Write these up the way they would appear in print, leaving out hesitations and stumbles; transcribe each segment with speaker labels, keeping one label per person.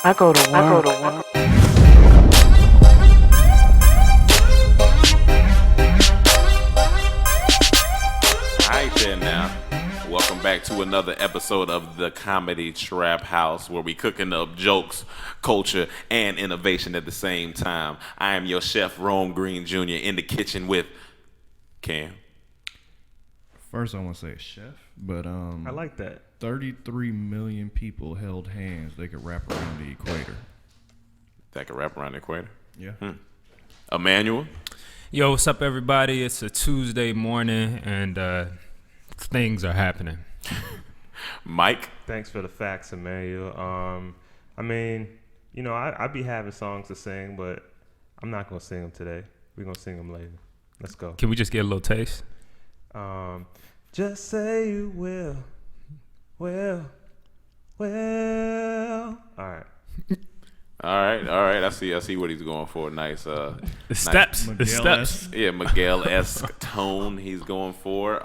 Speaker 1: I go to work.
Speaker 2: Alright then now. Welcome back to another episode of the Comedy Trap House, where we cooking up jokes, culture, and innovation at the same time. I am your chef, Rome Green Jr., in the kitchen with Cam.
Speaker 3: First, I want to say chef, but
Speaker 4: I like that.
Speaker 3: 33 million people held hands. They could wrap around the equator.
Speaker 2: That could wrap around the equator.
Speaker 3: Yeah.
Speaker 2: Emmanuel.
Speaker 5: Yo, what's up, everybody? It's a Tuesday morning, and things are happening.
Speaker 2: Mike.
Speaker 4: Thanks for the facts, Emmanuel. I mean, you know, I be having songs to sing, but I'm not gonna sing them today. We're gonna sing them later. Let's go.
Speaker 5: Can we just get a little taste?
Speaker 4: Just say you will. Well. All right.
Speaker 2: All right. I see what he's going for. Nice.
Speaker 5: The steps.
Speaker 2: Yeah, Miguel-esque tone he's going for.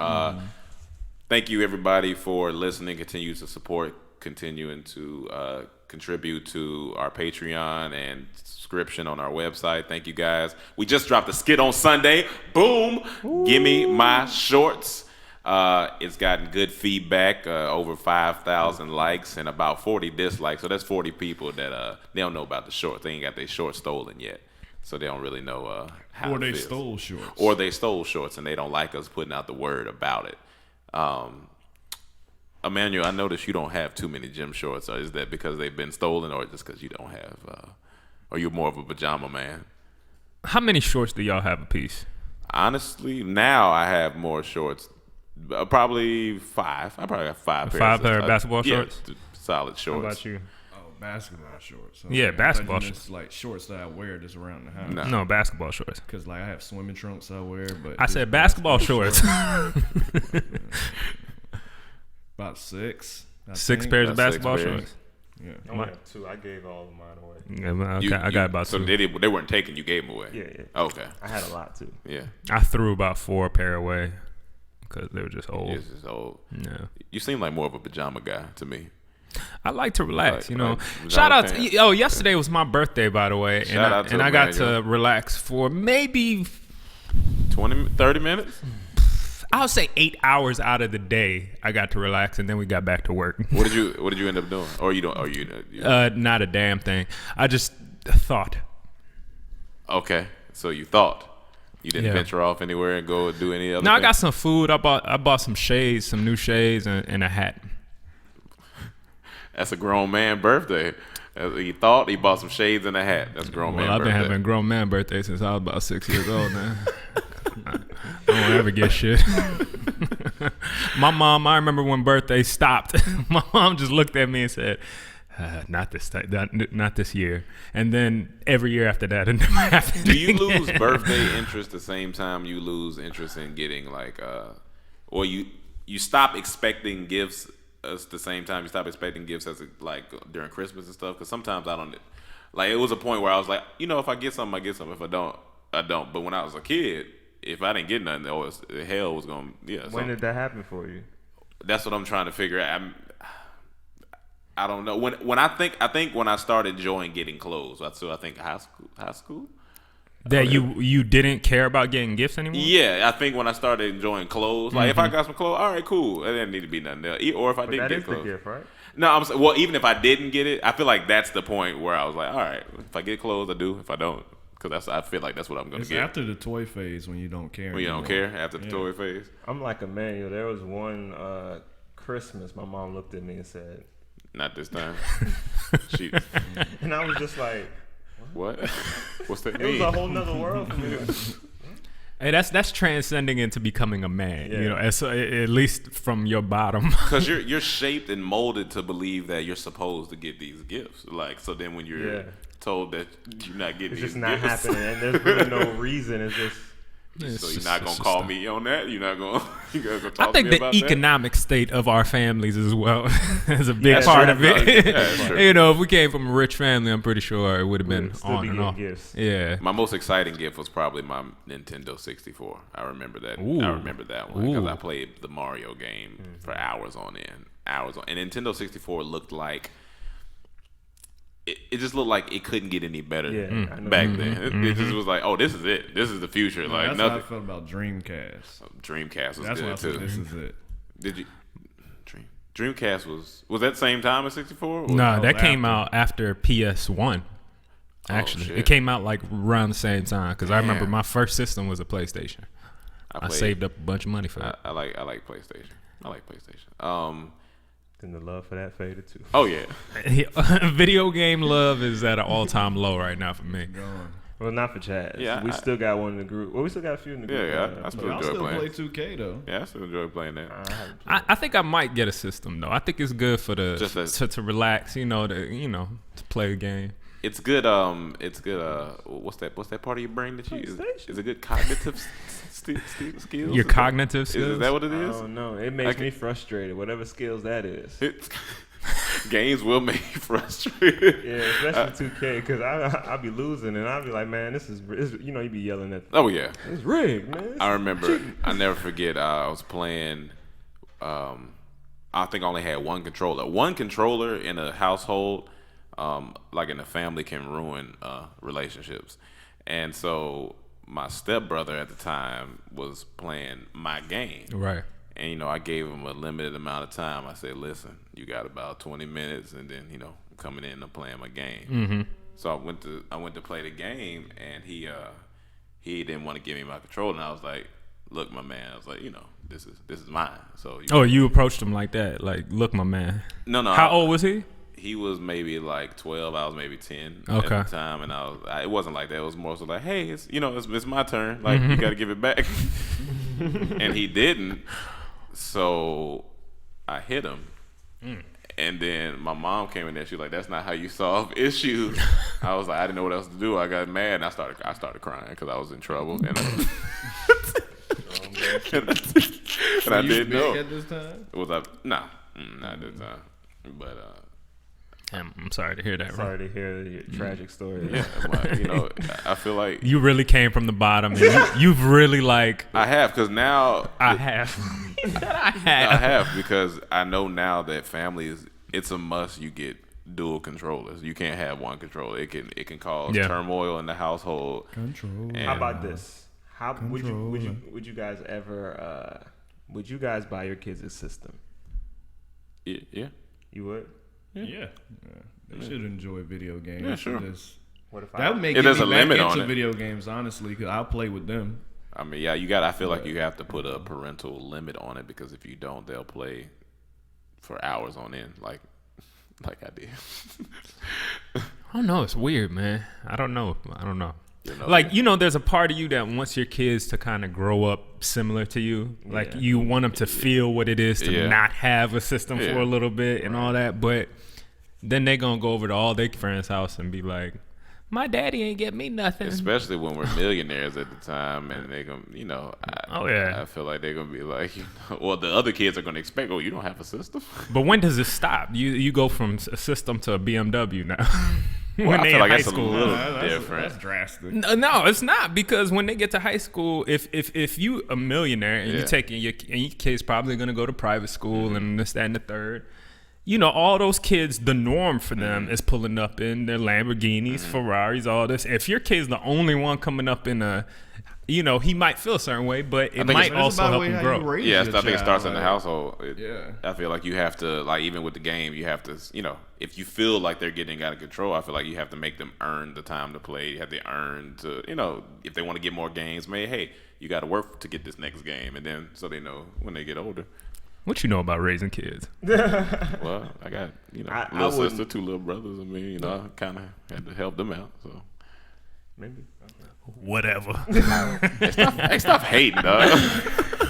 Speaker 2: Thank you, everybody, for listening. Continue to support, continuing to contribute to our Patreon and subscription on our website. Thank you, guys. We just dropped a skit on Sunday. Boom! Ooh. Gimme my shorts. It's gotten good feedback, over 5,000 likes and about 40 dislikes. So that's 40 people that they don't know about the shorts. They ain't got their shorts stolen yet. So they don't really know how
Speaker 3: or
Speaker 2: it
Speaker 3: they
Speaker 2: feels.
Speaker 3: stole shorts.
Speaker 2: Or they stole shorts and they don't like us putting out the word about it. Emmanuel, I noticed you don't have too many gym shorts. Or is that because they've been stolen, or just because you don't have, or you're more of a pajama man?
Speaker 5: How many shorts do y'all have a piece?
Speaker 2: Honestly, now I have more shorts. Probably 5. I probably have 5
Speaker 5: pair of basketball shorts?
Speaker 2: Solid shorts.
Speaker 5: How about you?
Speaker 3: Oh, basketball shorts.
Speaker 5: Yeah, basketball
Speaker 3: shorts.
Speaker 5: shorts.
Speaker 3: Like shorts that I wear just around the house.
Speaker 5: No, basketball shorts.
Speaker 3: Because like I have swimming trunks I wear, but
Speaker 5: I said basketball shorts.
Speaker 3: About 6.
Speaker 5: Six pairs of basketball shorts.
Speaker 3: Yeah.
Speaker 4: I only have 2. I gave all of mine away.
Speaker 5: Yeah, okay, I got about 2.
Speaker 2: So they weren't taken. You gave them away.
Speaker 4: Yeah.
Speaker 2: Okay.
Speaker 4: I had a lot too.
Speaker 2: Yeah.
Speaker 5: I threw about 4 pair away because they were just old.
Speaker 2: It's just old.
Speaker 5: Yeah.
Speaker 2: You seem like more of a pajama guy to me.
Speaker 5: I like to relax, you know.
Speaker 2: Like
Speaker 5: Shout out
Speaker 2: pants.
Speaker 5: to yesterday was my birthday, by the way, and I got to relax for maybe
Speaker 2: 30 minutes.
Speaker 5: I'll say 8 hours out of the day. I got to relax, and then we got back to work.
Speaker 2: What did you end up doing? Or you don't? Or you?
Speaker 5: Not a damn thing. I just thought.
Speaker 2: Okay, so you thought. You didn't venture off anywhere and go do any other.
Speaker 5: No,
Speaker 2: thing?
Speaker 5: I got some food. I bought some shades, some new shades, and a hat.
Speaker 2: That's a grown man birthday. He thought he bought some shades and a hat. That's a grown man birthday.
Speaker 5: I've been having grown man birthdays since I was about 6 years old now. I don't ever get shit. My mom, I remember when birthdays stopped. My mom just looked at me and said, not this year. And then every year after that, it never happened.
Speaker 2: Do you lose birthday interest the same time you lose interest in getting or you stop expecting gifts at the same time you stop expecting gifts as during Christmas and stuff? Because sometimes I don't. Like, it was a point where I was like, you know, if I get something, I get something. If I don't, I don't. But when I was a kid, if I didn't get nothing, hell was going to, yeah.
Speaker 4: When did that happen for you?
Speaker 2: That's what I'm trying to figure out. I don't know. When I think when I started enjoying getting clothes, so I think high school.
Speaker 5: That you didn't care about getting gifts anymore?
Speaker 2: Yeah, I think when I started enjoying clothes, like if I got some clothes, all right, cool. It didn't need to be nothing else. Or if I didn't get clothes.
Speaker 4: That is the gift, right?
Speaker 2: No, even if I didn't get it, I feel like that's the point where I was like, all right, if I get clothes, I do. If I don't, because I feel like that's what I'm going to get.
Speaker 3: It's after the toy phase when you don't care.
Speaker 2: When you don't care after the toy phase.
Speaker 4: I'm like Emmanuel. There was one Christmas, my mom looked at me and said,
Speaker 2: "Not this time."
Speaker 4: And I was just like,
Speaker 2: "What? What's that mean?"
Speaker 4: It was a whole nother world for me.
Speaker 5: Hey, that's transcending into becoming a man. You know, at least from your bottom.
Speaker 2: Because you're shaped and molded to believe that you're supposed to get these gifts. Like, so then when you're told that you're not getting
Speaker 4: it's
Speaker 2: these
Speaker 4: just not
Speaker 2: gifts,
Speaker 4: happening, and there's really no reason. It's just.
Speaker 2: So you're not gonna call me on that. You're not gonna. You gonna talk
Speaker 5: I think
Speaker 2: to me
Speaker 5: the
Speaker 2: about
Speaker 5: economic state of our families as well is a big part of it.
Speaker 2: Yeah,
Speaker 5: you know, if we came from a rich family, I'm pretty sure it would have been on and off.
Speaker 4: Gifts.
Speaker 5: Yeah.
Speaker 2: My most exciting gift was probably my Nintendo 64. I remember that.
Speaker 5: Ooh.
Speaker 2: I remember that one because
Speaker 5: Ooh.
Speaker 2: I played the Mario game for hours on end. And Nintendo 64 looked like it just looked like it couldn't get any better
Speaker 4: Yeah, I know.
Speaker 2: back then. It just was like, oh, this is it. This is the future. Like
Speaker 3: That's
Speaker 2: nothing.
Speaker 3: how I felt about Dreamcast.
Speaker 2: Dreamcast was
Speaker 3: That's why I
Speaker 2: good
Speaker 3: said
Speaker 2: too.
Speaker 3: this is it.
Speaker 2: Did you? Dreamcast was that same time as 64?
Speaker 5: No, that
Speaker 3: after.
Speaker 5: came out after PS1. Actually,
Speaker 2: shit.
Speaker 5: it came out like around the same time because I remember
Speaker 2: Damn.
Speaker 5: my first system was a PlayStation. I saved up a bunch of money for it.
Speaker 2: I like PlayStation. I like PlayStation.
Speaker 4: Then the love for that faded too.
Speaker 2: Oh yeah.
Speaker 5: Video game love is at an all-time low right now for me.
Speaker 3: Gone.
Speaker 4: Well, not for Chaz.
Speaker 2: Yeah,
Speaker 4: we still got one in the group. Well, we still got a few in the group.
Speaker 2: Yeah, I still
Speaker 3: Y'all
Speaker 2: enjoy
Speaker 3: still
Speaker 2: playing.
Speaker 3: play 2K though.
Speaker 2: Yeah, I still enjoy playing that.
Speaker 5: I think I might get a system though. I think it's good for
Speaker 2: Just
Speaker 5: to relax, to play a game.
Speaker 2: It's good. It's good. What's that part of your brain that you use? Is it good cognitive skills?
Speaker 5: Your cognitive
Speaker 2: Is
Speaker 5: skills.
Speaker 2: that what it
Speaker 4: I
Speaker 2: is?
Speaker 4: don't know. It makes me frustrated, whatever skills that is.
Speaker 2: Games will make you frustrated.
Speaker 4: Yeah, especially 2K, because I'll be losing, and I'll be like, man, this is you be yelling at
Speaker 2: Oh yeah.
Speaker 4: it's rigged, man.
Speaker 2: I remember. I never forget. I was playing. I think I only had one controller. One controller in a household, like in a family, can ruin relationships. And so my stepbrother at the time was playing my game.
Speaker 5: Right.
Speaker 2: And I gave him a limited amount of time. I said, "Listen, you got about 20 minutes, and then I'm coming in and playing my game."
Speaker 5: Mm-hmm.
Speaker 2: So I went to play the game, and he didn't want to give me my controller. And I was like, "Look, my man," I was like, this is mine. So
Speaker 5: You approached him like that, like, look, my man.
Speaker 2: no.
Speaker 5: How old was he?
Speaker 2: He was maybe like 12. I was maybe 10
Speaker 5: Okay.
Speaker 2: at the time, and it wasn't like that. It was more so like, "Hey, it's my turn. Like you got to give it back." And he didn't. So I hit him. And then my mom came in there. She was like, "That's not how you solve issues." I was like, I didn't know what else to do. I got mad and I started crying because I was in trouble. And I didn't know.
Speaker 3: At this time?
Speaker 2: Was I? Nah, not at this time. But
Speaker 5: I'm sorry to hear that.
Speaker 4: Sorry to hear your tragic story.
Speaker 2: yeah, I feel like
Speaker 5: You really came from the bottom, and you've really like.
Speaker 2: I have, because now
Speaker 5: I have.
Speaker 2: I have, because I know now that families, it's a must. You get dual controllers. You can't have one controller. It can cause turmoil in the household.
Speaker 3: Control.
Speaker 4: How about this? How would you guys ever would you guys buy your kids a system?
Speaker 2: Yeah.
Speaker 4: You would?
Speaker 3: Yeah. They should enjoy video games.
Speaker 2: Yeah, sure.
Speaker 4: What if
Speaker 3: That would make
Speaker 2: There's
Speaker 3: me
Speaker 2: a
Speaker 3: back
Speaker 2: limit
Speaker 3: into
Speaker 2: on it.
Speaker 3: video games, honestly, because I'll play with them.
Speaker 2: I mean, yeah, I feel like you have to put a parental limit on it, because if you don't, they'll play for hours on end, like I did.
Speaker 5: I don't know. It's weird, man. I don't know. There's a part of you that wants your kids to kind of grow up similar to you. Like, you want them to feel what it is to not have a system for a little bit and all that. But then they're going to go over to all their friends' house and be like, my daddy ain't get me nothing.
Speaker 2: Especially when we're millionaires at the time, and they're going to, I feel like they're going to be like, well, the other kids are going to expect, oh, you don't have a system?
Speaker 5: But when does it stop? You go from a system to a BMW now.
Speaker 2: Well, I
Speaker 5: they
Speaker 2: feel
Speaker 5: in
Speaker 2: like
Speaker 5: high
Speaker 2: that's
Speaker 5: school.
Speaker 2: a little different.
Speaker 3: That's drastic.
Speaker 5: No, it's not, because when they get to high school, if you a millionaire and you're taking your kid's probably gonna go to private school and this, that, and the third, all those kids, the norm for them is pulling up in their Lamborghinis, Ferraris, all this. If your kid's the only one coming up in a, he might feel a certain way, but it might also help him grow.
Speaker 2: Yeah, I think it starts in the household.
Speaker 3: Yeah.
Speaker 2: I feel like you have to, like, even with the game, you have to, if you feel like they're getting out of control, I feel like you have to make them earn the time to play. You have to earn to, if they want to get more games, hey, you got to work to get this next game, and then so they know when they get older.
Speaker 5: What you know about raising kids?
Speaker 2: Well, I got,
Speaker 4: I
Speaker 2: little
Speaker 4: wouldn't-
Speaker 2: sister, 2 little brothers. I mean, I kind of had to help them out, so.
Speaker 4: Maybe.
Speaker 5: Whatever.
Speaker 2: Hey, stop hating, dog.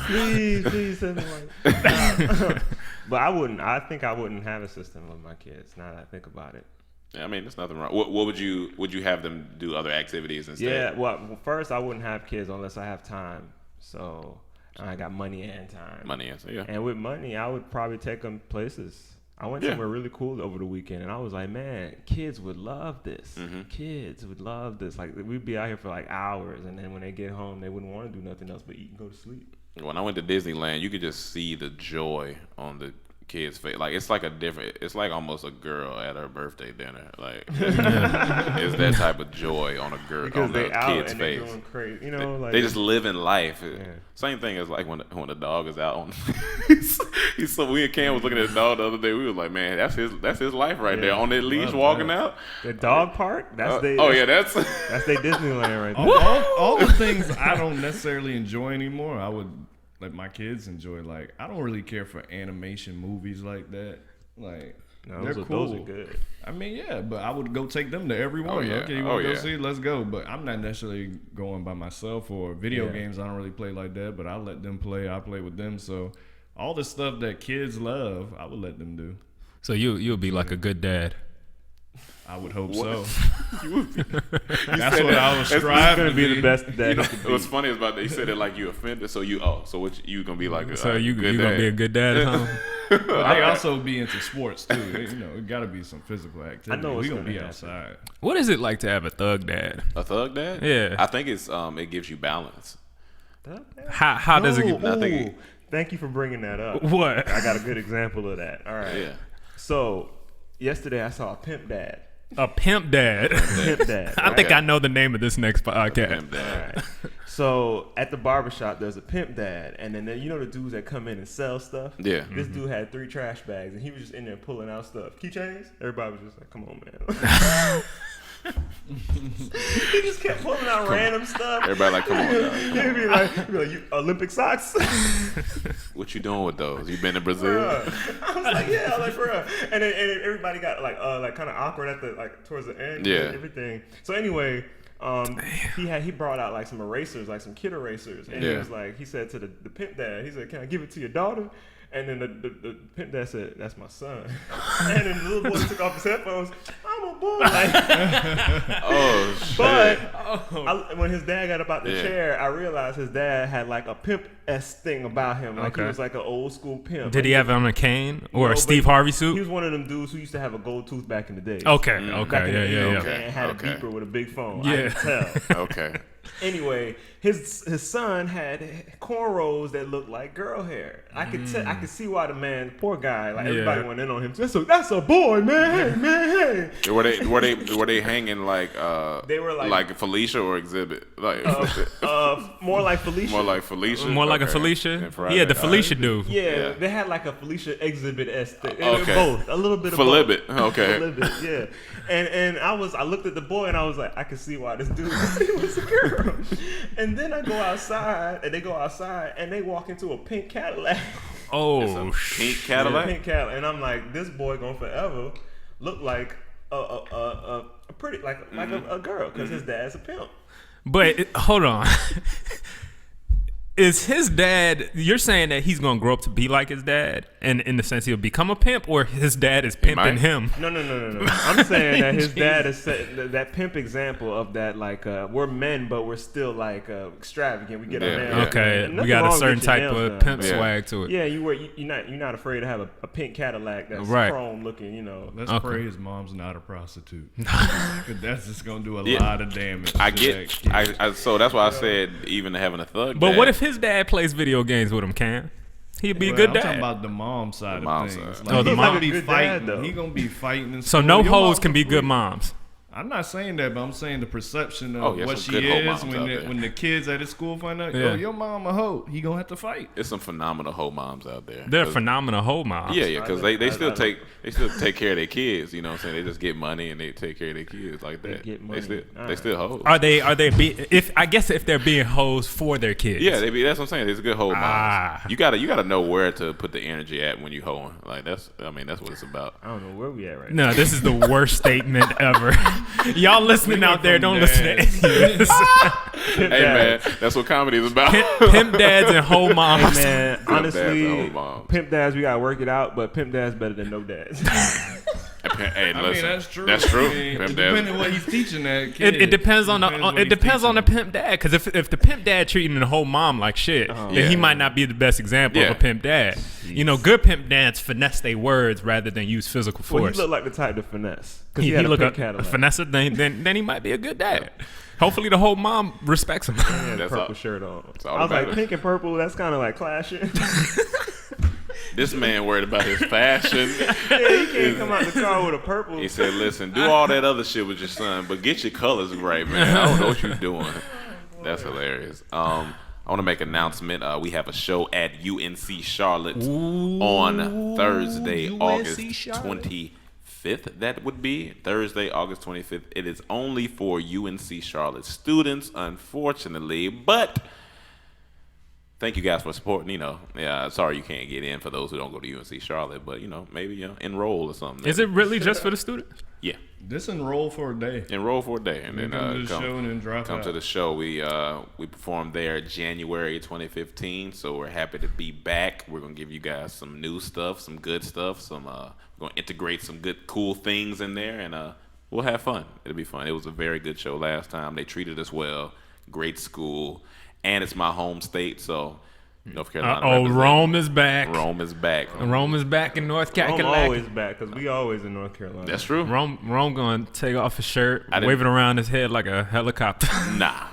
Speaker 4: Please send me one. But I think I wouldn't have a system with my kids, now that I think about it.
Speaker 2: Yeah, I mean, there's nothing wrong. What would you have them do other activities instead?
Speaker 4: Yeah, well, first I wouldn't have kids unless I have time. So I got money and time.
Speaker 2: Money answer, yeah.
Speaker 4: And with money, I would probably take them places. I went somewhere really cool over the weekend, and I was like, man, kids would love this. Kids would love this. Like, we'd be out here for like hours, and then when they get home, they wouldn't want to do nothing else but eat and go to sleep.
Speaker 2: When I went to Disneyland, you could just see the joy on the kid's face. Like it's like it's like almost a girl at her birthday dinner. Like it's that type of joy on a girl
Speaker 4: because
Speaker 2: on the
Speaker 4: they out
Speaker 2: kid's
Speaker 4: and
Speaker 2: face.
Speaker 4: they're going crazy, you know, like
Speaker 2: they just living life.
Speaker 4: Yeah.
Speaker 2: Same thing as like when the dog is out on. He's so we and Cam was looking at the dog the other day. We was like, man, that's his life right there on that leash walking out.
Speaker 4: The dog park. That's their
Speaker 2: that's
Speaker 4: their Disneyland right there.
Speaker 3: All the things I don't necessarily enjoy anymore, I would let my kids enjoy. Like, I don't really care for animation movies like that. Like, they're cool.
Speaker 4: Those are good.
Speaker 3: I mean, yeah, but I would go take them to every one.
Speaker 2: yeah.
Speaker 3: Okay, you want to go see it? Let's go. But I'm not necessarily going by myself, or video games. I don't really play like that, but I let them play. I play with them. So all the stuff that kids love, I would let them do.
Speaker 5: So you'll be like a good dad.
Speaker 3: I would hope so.
Speaker 2: That's
Speaker 3: what I was striving
Speaker 4: to be the best dad.
Speaker 2: What's funny is about that you said it like you offended. So what you gonna be like?
Speaker 5: So you gonna be a good dad at home?
Speaker 3: But they also be into sports too. It got to be some physical activity.
Speaker 4: I know
Speaker 3: we
Speaker 4: it's
Speaker 3: gonna
Speaker 4: gonna
Speaker 3: be
Speaker 4: happen.
Speaker 3: outside.
Speaker 5: What is it like to have a thug dad?
Speaker 2: A thug dad?
Speaker 5: Yeah.
Speaker 2: I think it's it gives you balance.
Speaker 5: How does it?
Speaker 2: I think
Speaker 4: Thank you for bringing that up.
Speaker 5: What?
Speaker 4: I got a good example of that. All right.
Speaker 2: Yeah.
Speaker 4: So yesterday I saw a pimp dad.
Speaker 5: A pimp dad.
Speaker 4: Pimp dad.
Speaker 5: I think I know the name of this next podcast.
Speaker 2: Pimp dad.
Speaker 4: All right. So at the barbershop, there's a pimp dad, and then you know the dudes that come in and sell stuff.
Speaker 2: Yeah.
Speaker 4: This dude had 3 trash bags, and he was just in there pulling out stuff. Keychains. Everybody was just like, "Come on, man." He just kept pulling out random stuff.
Speaker 2: Everybody like, come on, dog.
Speaker 4: He'd be like, "You Olympic socks."
Speaker 2: What you doing with those? You been to Brazil?
Speaker 4: Bruh. I was like, yeah, I was like, bruh. And then everybody got like kind of awkward at the towards the end.
Speaker 2: Yeah.
Speaker 4: And everything. So anyway, he brought out like some erasers, like some kid erasers, and he was like, he said to the pimp dad, he said, "Can I give it to your daughter?" And then the pimp dad said, "That's my son." And then the little boy took off his headphones. "I'm a boy."
Speaker 2: Oh shit!
Speaker 4: But when his dad got up out the chair, I realized his dad had like a pimp-esque thing about him. Like he was like an old school pimp.
Speaker 5: Did he have it on a cane or
Speaker 4: No,
Speaker 5: a Steve Harvey suit?
Speaker 4: He was one of them dudes who used to have a gold tooth back in the day.
Speaker 5: Okay,
Speaker 4: Back in the day,
Speaker 5: yeah.
Speaker 4: And had a beeper with a big phone. I could tell.
Speaker 2: Okay.
Speaker 4: Anyway, his son had cornrows that looked like girl hair. I could see why the man, poor guy, like everybody went in on him. That's a boy, man. Hey, man, hey.
Speaker 2: Were they hanging like
Speaker 4: They were like
Speaker 2: Felicia or Exhibit? Like
Speaker 4: more like Felicia.
Speaker 2: more like Felicia.
Speaker 5: More like a
Speaker 2: Okay.
Speaker 5: Felicia.
Speaker 2: Friday.
Speaker 5: Yeah, the Felicia dude.
Speaker 4: Yeah, they had like a Felicia Exhibit esque.
Speaker 2: Okay.
Speaker 4: Both, a little bit of
Speaker 2: Filibit.
Speaker 4: both.
Speaker 2: Okay.
Speaker 4: Filibit, yeah. And I looked at the boy and I was like, I could see why this dude was a girl. And then I go outside, and they go outside, and they walk into a pink Cadillac.
Speaker 5: Oh,
Speaker 2: Pink Cadillac.
Speaker 4: Pink Cadillac, and I'm like, this boy gonna forever look like a pretty like a girl because his dad's a pimp.
Speaker 5: But hold on. Is his dad, you're saying that he's going to grow up to be like his dad, and in the sense he'll become a pimp, or his dad is pimping him?
Speaker 4: No. I'm saying that his dad is that pimp example of that, like, we're men, but we're still, like, extravagant. We get our man.
Speaker 5: Okay,
Speaker 4: Nothing
Speaker 5: we got a
Speaker 4: wrong
Speaker 5: certain
Speaker 4: with your
Speaker 5: type
Speaker 4: nails
Speaker 5: of
Speaker 4: done,
Speaker 5: pimp
Speaker 4: but-
Speaker 5: swag to it.
Speaker 4: Yeah, you're not afraid to have a pink Cadillac that's chrome looking, you know.
Speaker 3: Let's pray his mom's not a prostitute. Because that's just going to do a lot of damage.
Speaker 2: I get. So that's why I said even having a thug.
Speaker 5: But
Speaker 2: dad,
Speaker 5: what if his dad plays video games with him, Cam? He'd be a good
Speaker 3: I'm
Speaker 5: dad.
Speaker 3: talking about the mom side
Speaker 2: mom
Speaker 3: of things.
Speaker 2: side.
Speaker 3: Like,
Speaker 5: Oh, the
Speaker 3: he's
Speaker 5: mom.
Speaker 3: gonna be
Speaker 4: Good
Speaker 3: fighting.
Speaker 4: dad, though.
Speaker 3: He gonna be fighting. In
Speaker 5: So
Speaker 3: school.
Speaker 5: no
Speaker 3: Your
Speaker 5: hoes
Speaker 3: mom's
Speaker 5: can be
Speaker 3: a
Speaker 5: good
Speaker 3: freak.
Speaker 5: moms.
Speaker 3: I'm not saying that, but I'm saying the perception of what
Speaker 2: some
Speaker 3: she
Speaker 2: good hoe
Speaker 3: is
Speaker 2: moms out there.
Speaker 3: when the kids at his school find out,
Speaker 5: Yeah.
Speaker 3: yo, your mom a hoe. He gonna have to fight.
Speaker 2: There's some phenomenal hoe moms out there.
Speaker 5: They're
Speaker 2: 'Cause-
Speaker 5: phenomenal hoe moms.
Speaker 2: Yeah, because they still take care of their kids. You know what I'm saying? They just get money and they take care of their kids like that.
Speaker 4: get money.
Speaker 2: They still hoes.
Speaker 5: Are they if they're being hoes for their kids?
Speaker 2: Yeah, that's what I'm saying. It's a good hoe moms.
Speaker 5: Ah.
Speaker 2: You gotta know where to put the energy at when you hoeing. Like that's what it's about.
Speaker 4: I don't know where we at right
Speaker 5: No, this is the worst statement ever. Y'all listening out there, don't listen to any of this.
Speaker 2: Hey man, that's what comedy is about.
Speaker 5: Pimp dads and hoe moms.
Speaker 4: Hey, man,
Speaker 2: dads and
Speaker 4: honestly,
Speaker 2: old moms.
Speaker 4: pimp dads, we gotta work it out, but pimp dads better than no dads.
Speaker 2: Hey,
Speaker 3: I
Speaker 2: listen,
Speaker 3: mean, that's true.
Speaker 2: That's true.
Speaker 3: I mean,
Speaker 2: Pimp
Speaker 3: depending
Speaker 2: dads.
Speaker 3: on what he's teaching that kid.
Speaker 5: It depends on
Speaker 3: what
Speaker 5: the
Speaker 3: he's teaching.
Speaker 5: pimp dad. Because if the pimp dad treating the whole mom like shit, then
Speaker 2: Yeah.
Speaker 5: he might not be the best example of
Speaker 2: Yeah.
Speaker 5: a pimp dad. You know, good pimp dads finesse their words rather than use physical
Speaker 4: Well,
Speaker 5: force.
Speaker 4: he looked like the type to finesse. Because
Speaker 5: he
Speaker 4: he had a
Speaker 5: look
Speaker 4: pink
Speaker 5: a
Speaker 4: Cadillac.
Speaker 5: finesse, then he might be a good dad. Hopefully, the whole mom respects him.
Speaker 4: He had a
Speaker 2: That's
Speaker 4: purple
Speaker 2: all-
Speaker 4: shirt on.
Speaker 2: all
Speaker 4: I was
Speaker 2: that
Speaker 4: like,
Speaker 2: matters.
Speaker 4: pink and purple, that's kind of like clashing.
Speaker 2: This man worried about his fashion.
Speaker 4: Yeah, he can't come out the car with a purple.
Speaker 2: He said, "Listen, do all that other shit with your son, but get your colors right, man. I don't know what you're doing." That's hilarious. I want to make an announcement. We have a show at UNC Charlotte on Thursday, August 25th. That would be Thursday, August 25th. It is only for UNC Charlotte students, unfortunately, but thank you guys for supporting. Sorry you can't get in for those who don't go to UNC Charlotte, but maybe enroll or something.
Speaker 5: Is it really just for the students?
Speaker 2: Yeah.
Speaker 3: Just enroll for a day.
Speaker 2: Enroll for a day, and then
Speaker 3: come to the show and then drop
Speaker 2: come
Speaker 3: out.
Speaker 2: to the show. We performed there January 2015, so we're happy to be back. We're gonna give you guys some new stuff, some good stuff. We're gonna integrate some good, cool things in there, and we'll have fun. It'll be fun. It was a very good show last time. They treated us well. Great school, and it's my home state, so North Carolina.
Speaker 5: Rome is back.
Speaker 2: Rome is back.
Speaker 5: Rome is back in North Carolina.
Speaker 4: Rome always back because we always in North Carolina.
Speaker 2: That's true.
Speaker 5: Rome gonna take off his shirt, wave it around his head like a helicopter.
Speaker 2: Nah,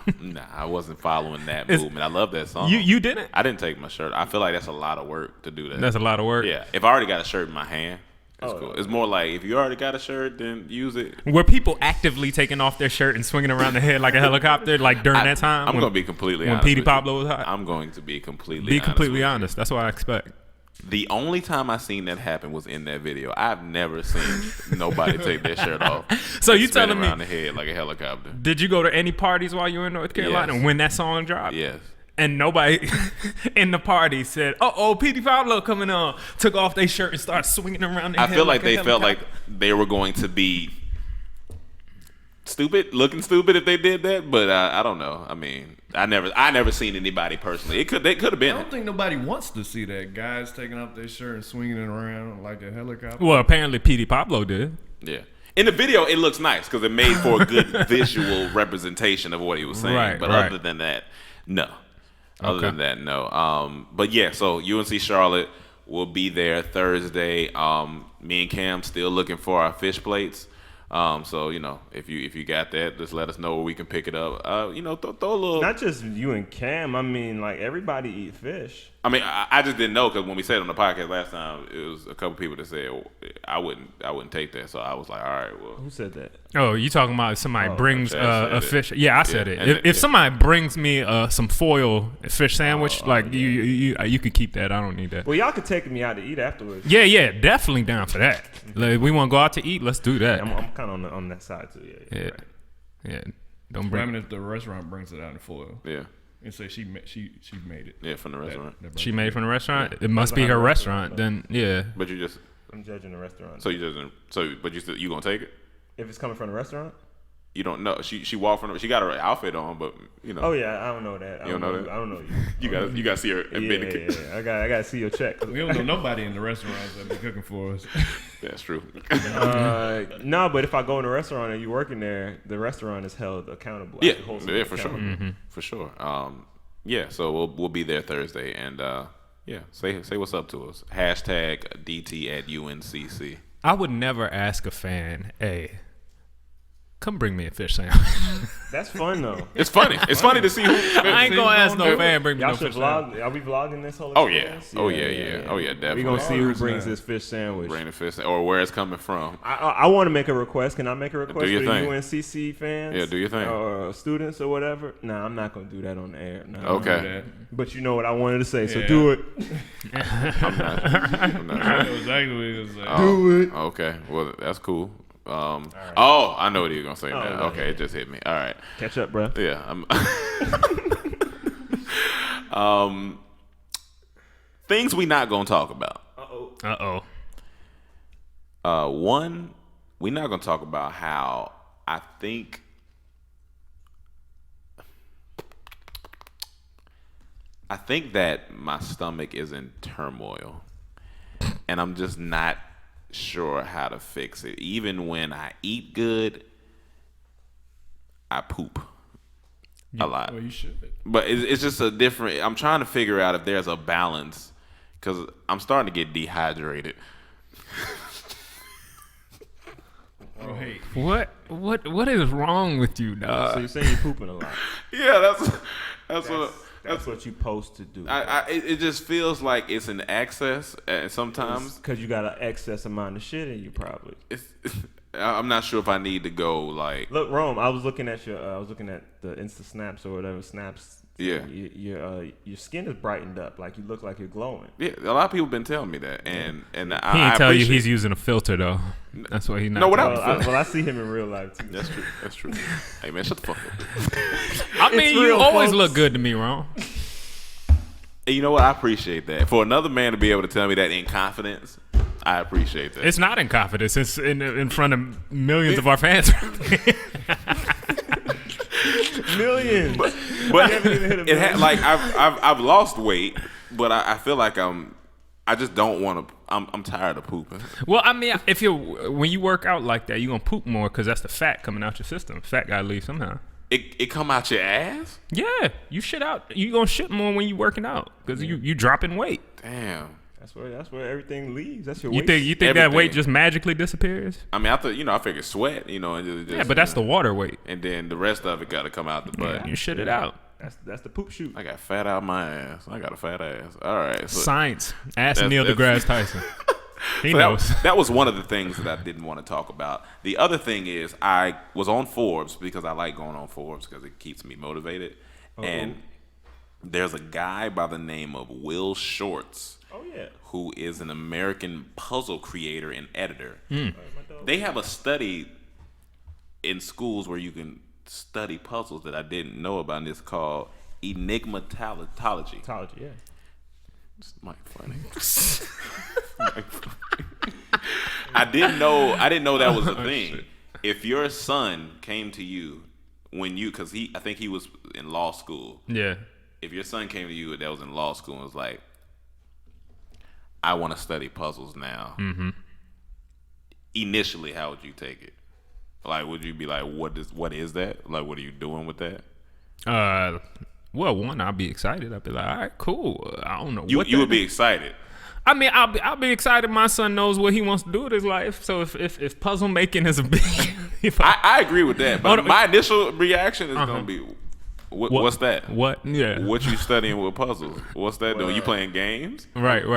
Speaker 2: I wasn't following that movement. I love that song.
Speaker 5: You didn't?
Speaker 2: I didn't take my shirt. I feel like that's a lot of work to do that.
Speaker 5: That's a lot of work.
Speaker 2: Yeah, if I already got a shirt in my hand, it's cool. It's more like if you already got a shirt, then use it.
Speaker 5: Were people actively taking off their shirt and swinging around the head like a helicopter, like during that time?
Speaker 2: I'm gonna be completely honest.
Speaker 5: When Petey Pablo was hot.
Speaker 2: I'm going to be completely
Speaker 5: honest. That's what I expect.
Speaker 2: The only time I seen that happen was in that video. I've never seen nobody take their shirt off.
Speaker 5: So you
Speaker 2: spin
Speaker 5: telling me
Speaker 2: around the head like a helicopter?
Speaker 5: Did you go to any parties while you were in North Carolina when that song dropped?
Speaker 2: Yes.
Speaker 5: And nobody in the party said, Petey Pablo coming on, took off their shirt and started swinging around their head.
Speaker 2: I feel like
Speaker 5: a
Speaker 2: they
Speaker 5: helicopter.
Speaker 2: felt like they were going to be looking stupid if they did that, but I don't know. I mean, I never seen anybody personally. They could have been.
Speaker 3: I don't think nobody wants to see that. Guys taking off their shirt and swinging it around like a helicopter.
Speaker 5: Well, apparently Petey Pablo did.
Speaker 2: Yeah. In the video, it looks nice because it made for a good visual representation of what he was saying.
Speaker 5: Right,
Speaker 2: but
Speaker 5: right.
Speaker 2: other than that, no.
Speaker 5: Okay.
Speaker 2: Other than that, no. But yeah, so UNC Charlotte will be there Thursday. Me and Cam still looking for our fish plates. So if you got that, just let us know where we can pick it up. Throw a little.
Speaker 4: Not just you and Cam. I mean, like everybody eat fish.
Speaker 2: I mean, I just didn't know because when we said it on the podcast last time, it was a couple people that said I wouldn't take that. So I was like, all right, well.
Speaker 4: Who said that?
Speaker 5: Oh, you talking about somebody brings a fish? Yeah, I said it.
Speaker 2: and
Speaker 5: If somebody brings me some foil fish sandwich, you could keep that. I don't need that.
Speaker 4: Well, y'all could take me out to eat afterwards.
Speaker 5: Yeah, definitely down for that. Like, we want to go out to eat. Let's do that.
Speaker 4: I'm kind of on that side too. Yeah.
Speaker 5: Yeah.
Speaker 4: Right.
Speaker 5: Yeah. Don't
Speaker 3: I
Speaker 5: bring.
Speaker 3: mean, if the restaurant brings it out in foil
Speaker 2: Yeah.
Speaker 3: and say she made it.
Speaker 2: Yeah, from the restaurant.
Speaker 5: She made it from the restaurant. It must be her restaurant. Then yeah.
Speaker 2: But you just
Speaker 4: I'm judging the restaurant.
Speaker 2: but you gonna take it?
Speaker 4: If it's coming from the restaurant?
Speaker 2: You don't know. She walked from. She got her outfit on, but
Speaker 4: Oh yeah, I don't know that.
Speaker 2: You don't know that?
Speaker 4: I don't know
Speaker 2: you gotta see her.
Speaker 4: Yeah. I gotta see your check.
Speaker 3: We don't know nobody in the restaurants that be cooking for us.
Speaker 2: That's true.
Speaker 4: No, but if I go in a restaurant and you working there, the restaurant is held accountable.
Speaker 2: Yeah,
Speaker 4: Holds
Speaker 2: yeah, for sure,
Speaker 5: Mm-hmm.
Speaker 2: for sure. Yeah, so we'll be there Thursday, and yeah, say what's up to us. Hashtag DT at UNCC.
Speaker 5: I would never ask a fan, hey, come bring me a fish sandwich.
Speaker 4: That's fun though.
Speaker 2: It's funny. It's funny to see who.
Speaker 5: I ain't gonna ask no fan bring me
Speaker 4: Y'all
Speaker 5: no
Speaker 4: should
Speaker 5: fish sandwich.
Speaker 4: vlog. Are we vlogging this whole
Speaker 2: Oh yeah.
Speaker 4: experience?
Speaker 2: Oh yeah. Oh yeah. Definitely.
Speaker 4: We gonna see who
Speaker 3: 100%.
Speaker 4: brings this fish sandwich.
Speaker 2: Bring the fish or where it's coming from.
Speaker 4: I want to make a request. Can I make a request
Speaker 2: Do your
Speaker 4: for the
Speaker 2: thing.
Speaker 4: UNCC fans?
Speaker 2: Yeah, do your thing.
Speaker 4: Or students or whatever. Nah, I'm not gonna do that on the air. Nah,
Speaker 2: Okay.
Speaker 4: But you know what I wanted to say, so
Speaker 3: Yeah.
Speaker 4: do it.
Speaker 2: I'm not
Speaker 3: I
Speaker 2: sure.
Speaker 3: know exactly what he was saying.
Speaker 2: Do it. Okay. Well, that's cool. Oh, I know what he was gonna say now.
Speaker 4: no,
Speaker 2: Okay, it just hit me. All right.
Speaker 4: Catch up, bro.
Speaker 2: Yeah. Things we not gonna talk about. One, we not gonna talk about how I think that my stomach is in turmoil, and I'm just not sure how to fix it. Even when I eat good, I poop a lot.
Speaker 3: Well, you should.
Speaker 2: But it's just a different. I'm trying to figure out if there's a balance because I'm starting to get dehydrated.
Speaker 3: Oh, hey.
Speaker 5: What is wrong with you, dog?
Speaker 4: So you're saying you're pooping a lot.
Speaker 2: Yeah, that's what.
Speaker 4: That's what you're supposed to do.
Speaker 2: It just feels like it's an excess, and sometimes
Speaker 4: because you got an excess amount of shit in you, probably.
Speaker 2: I'm not sure if I need to go like.
Speaker 4: Look, Rome. I was looking at the Insta snaps or whatever snaps.
Speaker 2: Yeah.
Speaker 4: Your skin is brightened up, like you look like you're glowing.
Speaker 2: Yeah, a lot of people been telling me that, and
Speaker 5: He
Speaker 2: I
Speaker 5: ain't tell you
Speaker 2: appreciate-
Speaker 5: he's using a filter though. That's why he not.
Speaker 2: No, what
Speaker 4: I see him in real life too.
Speaker 2: That's true. Hey man, shut the fuck up.
Speaker 5: I mean, you
Speaker 4: real,
Speaker 5: always
Speaker 4: folks.
Speaker 5: look good to me, Ron.
Speaker 2: And you know what? I appreciate that. For another man to be able to tell me that in confidence, I appreciate that.
Speaker 5: It's not in confidence. It's in front of millions of our fans.
Speaker 4: Millions.
Speaker 2: But
Speaker 4: You haven't even hit a million.
Speaker 2: like I've lost weight, but I feel like I just don't want to. I'm tired of pooping.
Speaker 5: Well, I mean, when you work out like that, you're gonna poop more because that's the fat coming out your system. Fat gotta leave somehow.
Speaker 2: It come out your ass?
Speaker 5: Yeah, you shit out. You gonna shit more when you working out because you dropping weight.
Speaker 2: Damn.
Speaker 4: That's where everything leaves. That's your
Speaker 5: You
Speaker 4: waste.
Speaker 5: think that
Speaker 2: Everything.
Speaker 5: weight just magically disappears?
Speaker 2: I mean, I figured sweat, and just
Speaker 5: Yeah, but that's the water weight.
Speaker 2: and then the rest of it got to come out the butt.
Speaker 5: Yeah, you shit it out.
Speaker 4: That's the poop shoot.
Speaker 2: I got fat out my ass. I got a fat ass. All right. So,
Speaker 5: Science. Ask
Speaker 2: That's-
Speaker 5: Neil
Speaker 2: that's-
Speaker 5: deGrasse Tyson. He
Speaker 2: so
Speaker 5: knows.
Speaker 2: that was one of the things that I didn't want to talk about. The other thing is I was on Forbes because I like going on Forbes because it keeps me motivated. And there's a guy by the name of Will Shorts.
Speaker 4: Oh yeah.
Speaker 2: Who is an American puzzle creator and editor. They have a study in schools where you can study puzzles that I didn't know about, and it's called enigmatology.
Speaker 4: Psychology, yeah.
Speaker 2: It's Mike funny. I didn't know that was a thing.
Speaker 5: Shit.
Speaker 2: If your son came to you because I think he was in law school.
Speaker 5: Yeah.
Speaker 2: If your son came to you that was in law school and was like, I want to study puzzles now. Mm-hmm. Initially, how would you take it? Like, would you be like, what is that? Like, what are you doing with that?
Speaker 5: Well, one, I'll be excited. I'll be like, all right, cool. I don't know.
Speaker 2: You would be excited.
Speaker 5: I mean, I'll be excited. My son knows what he wants to do with his life. So if puzzle making is a big,
Speaker 2: I agree with that. But
Speaker 5: Oh, no.
Speaker 2: my initial reaction is gonna be, what's that?
Speaker 5: What? Yeah.
Speaker 2: What you studying with puzzles? What's that doing? You playing games?
Speaker 5: Right.
Speaker 4: A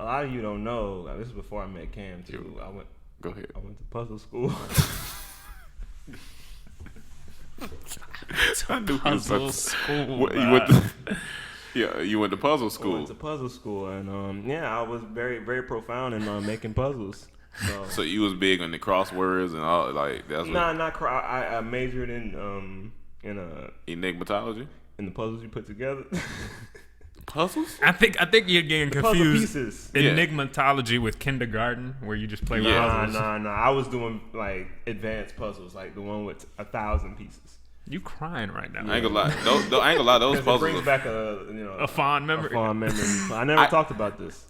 Speaker 4: lot of you don't know. This is before I met Cam too.
Speaker 2: Go ahead.
Speaker 4: I went to puzzle school.
Speaker 2: I knew he was
Speaker 5: Puzzle
Speaker 2: about to-
Speaker 5: school.
Speaker 2: What, you went to, yeah, you went to puzzle
Speaker 4: I
Speaker 2: school.
Speaker 4: went to puzzle school, and I was very, very profound in making puzzles.
Speaker 2: So you was big on the crosswords and all like that's
Speaker 4: I majored in
Speaker 2: enigmatology.
Speaker 4: the puzzles you put together.
Speaker 2: Puzzles?
Speaker 5: I think you're getting
Speaker 4: Puzzle
Speaker 5: confused.
Speaker 4: pieces.
Speaker 5: Enigmatology with kindergarten, where you just play with puzzles.
Speaker 4: Nah. I was doing like advanced puzzles, like the one with 1,000 pieces.
Speaker 5: You crying right now?
Speaker 2: I ain't gonna lie. I ain't gonna lie. Those
Speaker 4: It
Speaker 2: puzzles.
Speaker 4: brings
Speaker 2: Are,
Speaker 4: back a
Speaker 5: fond memory.
Speaker 4: A fond memory. I never talked about this.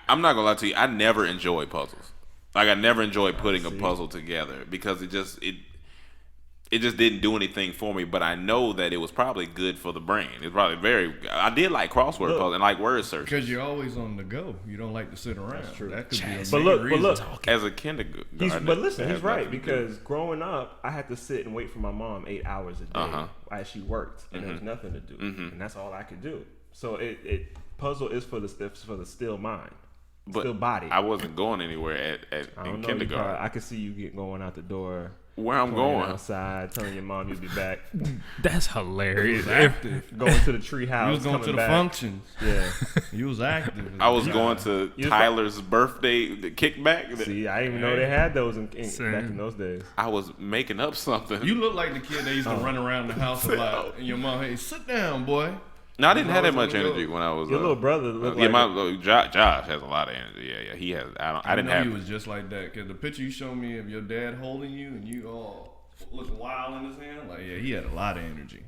Speaker 2: I'm not gonna lie to you. I never enjoyed puzzles. Like I never enjoyed putting a puzzle together because it just didn't do anything for me. But I know that it was probably good for the brain. It's probably I did like crossword puzzles and like word search.
Speaker 3: Because you're always on the go. You don't like to sit around.
Speaker 4: true.
Speaker 3: That could be a
Speaker 4: But
Speaker 3: big
Speaker 4: look,
Speaker 3: reason.
Speaker 2: As a kindergarten.
Speaker 4: But listen, he's right because growing up, I had to sit and wait for my mom 8 hours a day as she worked, and there was nothing to do, and that's all I could do. So puzzle is for the still mind, still body.
Speaker 2: I wasn't going anywhere
Speaker 4: I
Speaker 2: in
Speaker 4: don't know,
Speaker 2: kindergarten.
Speaker 4: I could see you going out the door.
Speaker 2: Where I'm
Speaker 4: playing
Speaker 2: going.
Speaker 4: outside, telling your mom you'll be back,
Speaker 5: That's hilarious.
Speaker 4: going to the tree house.
Speaker 3: You was going to the
Speaker 4: back.
Speaker 3: functions.
Speaker 4: Yeah.
Speaker 3: You was active.
Speaker 2: I was going to Tyler's birthday kickback.
Speaker 4: See, I didn't even know they had those back in those days.
Speaker 2: I was making up something.
Speaker 3: You look like the kid that used to run around the house a lot. And your mom, hey, sit down, boy.
Speaker 2: No, I didn't have that
Speaker 3: was
Speaker 2: much
Speaker 3: on the
Speaker 2: energy
Speaker 3: go.
Speaker 2: when I was.
Speaker 4: Your little brother looked
Speaker 2: yeah,
Speaker 4: like
Speaker 2: Josh has a lot of energy. Yeah, he has. I didn't
Speaker 3: know
Speaker 2: have.
Speaker 3: you was just like that. Because the picture you showed me of your dad holding you and you all looking wild in his hand, like, yeah, he had a lot of energy.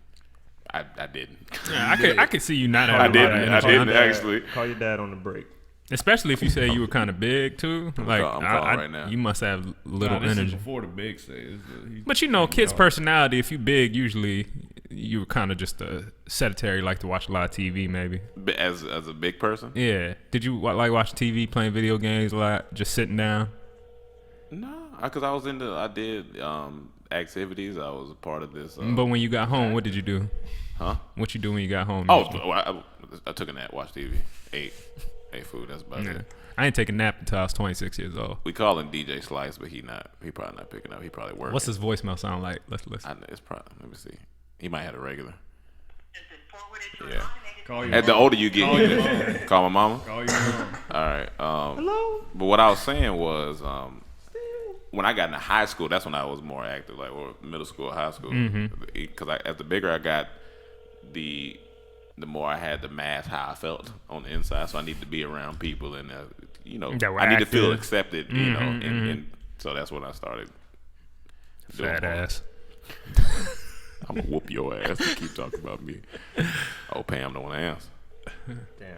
Speaker 2: I didn't.
Speaker 5: Yeah, I could see you not
Speaker 2: I
Speaker 5: having a lot of
Speaker 2: didn't.
Speaker 5: energy.
Speaker 2: I didn't actually.
Speaker 4: Call your dad on the break.
Speaker 5: Especially if you say you were kind of big too. Like
Speaker 2: I'm calling right now.
Speaker 5: you must have little
Speaker 3: This is
Speaker 5: energy.
Speaker 3: before the big stage.
Speaker 5: But you know, kids' personality. If you big, usually you were kind of just a sedentary, like to watch a lot of TV, maybe.
Speaker 2: As a big person.
Speaker 5: Yeah. Did you like watch TV, playing video games a lot, just sitting down?
Speaker 2: No, because I was into. I did activities. I was a part of this.
Speaker 5: But when you got home, what did you do?
Speaker 2: Huh?
Speaker 5: What you do when you got home?
Speaker 2: Oh,
Speaker 5: usually?
Speaker 2: I took a nap, watched TV, ate food. That's about it.
Speaker 5: I ain't take a nap until I was 26 years old.
Speaker 2: We call him DJ Slice, but he probably not picking up. He probably working.
Speaker 5: What's his voicemail sound like? Let's listen.
Speaker 2: It's probably. Let me see. He might have a regular.
Speaker 3: Yeah.
Speaker 2: At the older you get, call my mama.
Speaker 3: Call your mom.
Speaker 2: All right.
Speaker 4: Hello.
Speaker 2: But what I was saying was, when I got into high school, that's when I was more active, like or middle school, high school. Because as the bigger I got, the more I had to mask how I felt on the inside. So I need to be around people, and I need to feel accepted. And so that's when I started.
Speaker 5: Fat ass.
Speaker 2: I'm gonna whoop your ass. You keep talking about me. Oh, Pam don't want to answer.
Speaker 4: Damn,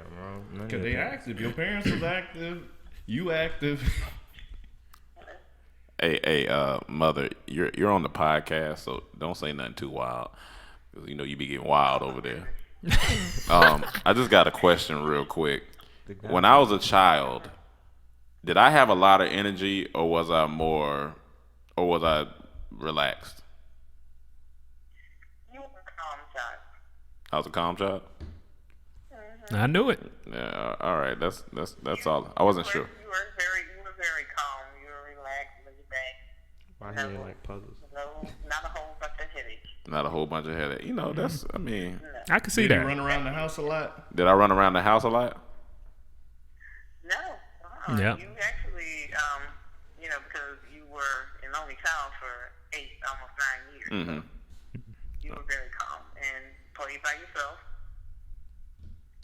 Speaker 4: bro.
Speaker 3: Because they active. Your parents was active. You active.
Speaker 2: Hey, mother, you're on the podcast, so don't say nothing too wild. 'Cause you be getting wild over there. I just got a question real quick. When I was a child, did I have a lot of energy, or was I relaxed? I was a calm child.
Speaker 5: I knew it.
Speaker 2: Yeah, all right. That's all. I wasn't sure.
Speaker 1: You were very calm. You were relaxed, laid back.
Speaker 4: Why he ain't like puzzles?
Speaker 1: No, not a whole bunch of headaches.
Speaker 2: Not a whole bunch of headache. That's. I mean,
Speaker 5: I can see
Speaker 3: Did you
Speaker 5: that.
Speaker 3: run around the house a lot?
Speaker 2: did I run around the house a lot?
Speaker 1: No.
Speaker 5: Yeah.
Speaker 1: You actually, because you were an only child for almost 9 years.
Speaker 2: Mm-hmm.
Speaker 1: You were very calm and played by yourself.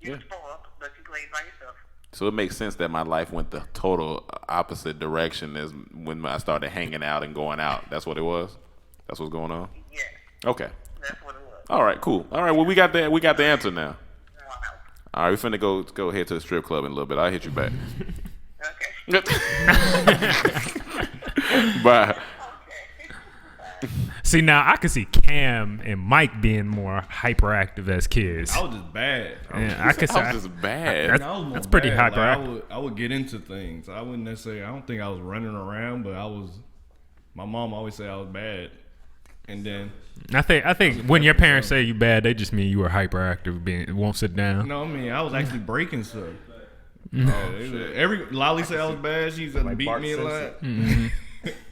Speaker 1: You were spoiled, but you played by yourself.
Speaker 2: So it makes sense that my life went the total opposite direction as when I started hanging out and going out. That's what it was. That's what's going on.
Speaker 1: Yes,
Speaker 2: Okay.
Speaker 1: that's what it was.
Speaker 2: All right. Cool. All right. Well, we got the answer now.
Speaker 1: Wow.
Speaker 2: All right. We finna go head to the strip club in a little bit. I'll hit you back.
Speaker 1: Okay.
Speaker 2: Bye.
Speaker 1: Okay.
Speaker 5: See, now I can see Cam and Mike being more hyperactive as kids.
Speaker 3: I was just bad.
Speaker 5: I could
Speaker 2: I was just bad.
Speaker 5: That's-
Speaker 3: I was more
Speaker 5: that's pretty
Speaker 3: bad.
Speaker 5: hyperactive.
Speaker 3: I would get into things. I wouldn't necessarily. I don't think I was running around, but I was. My mom always said I was bad, and then
Speaker 5: I think when your parents say you bad, they just mean you were hyperactive, won't sit down.
Speaker 3: no, I mean I was actually breaking stuff. Lolly said I was bad. She used to
Speaker 4: Like
Speaker 3: beat
Speaker 4: Bart
Speaker 3: me a
Speaker 4: Simpson.
Speaker 3: lot.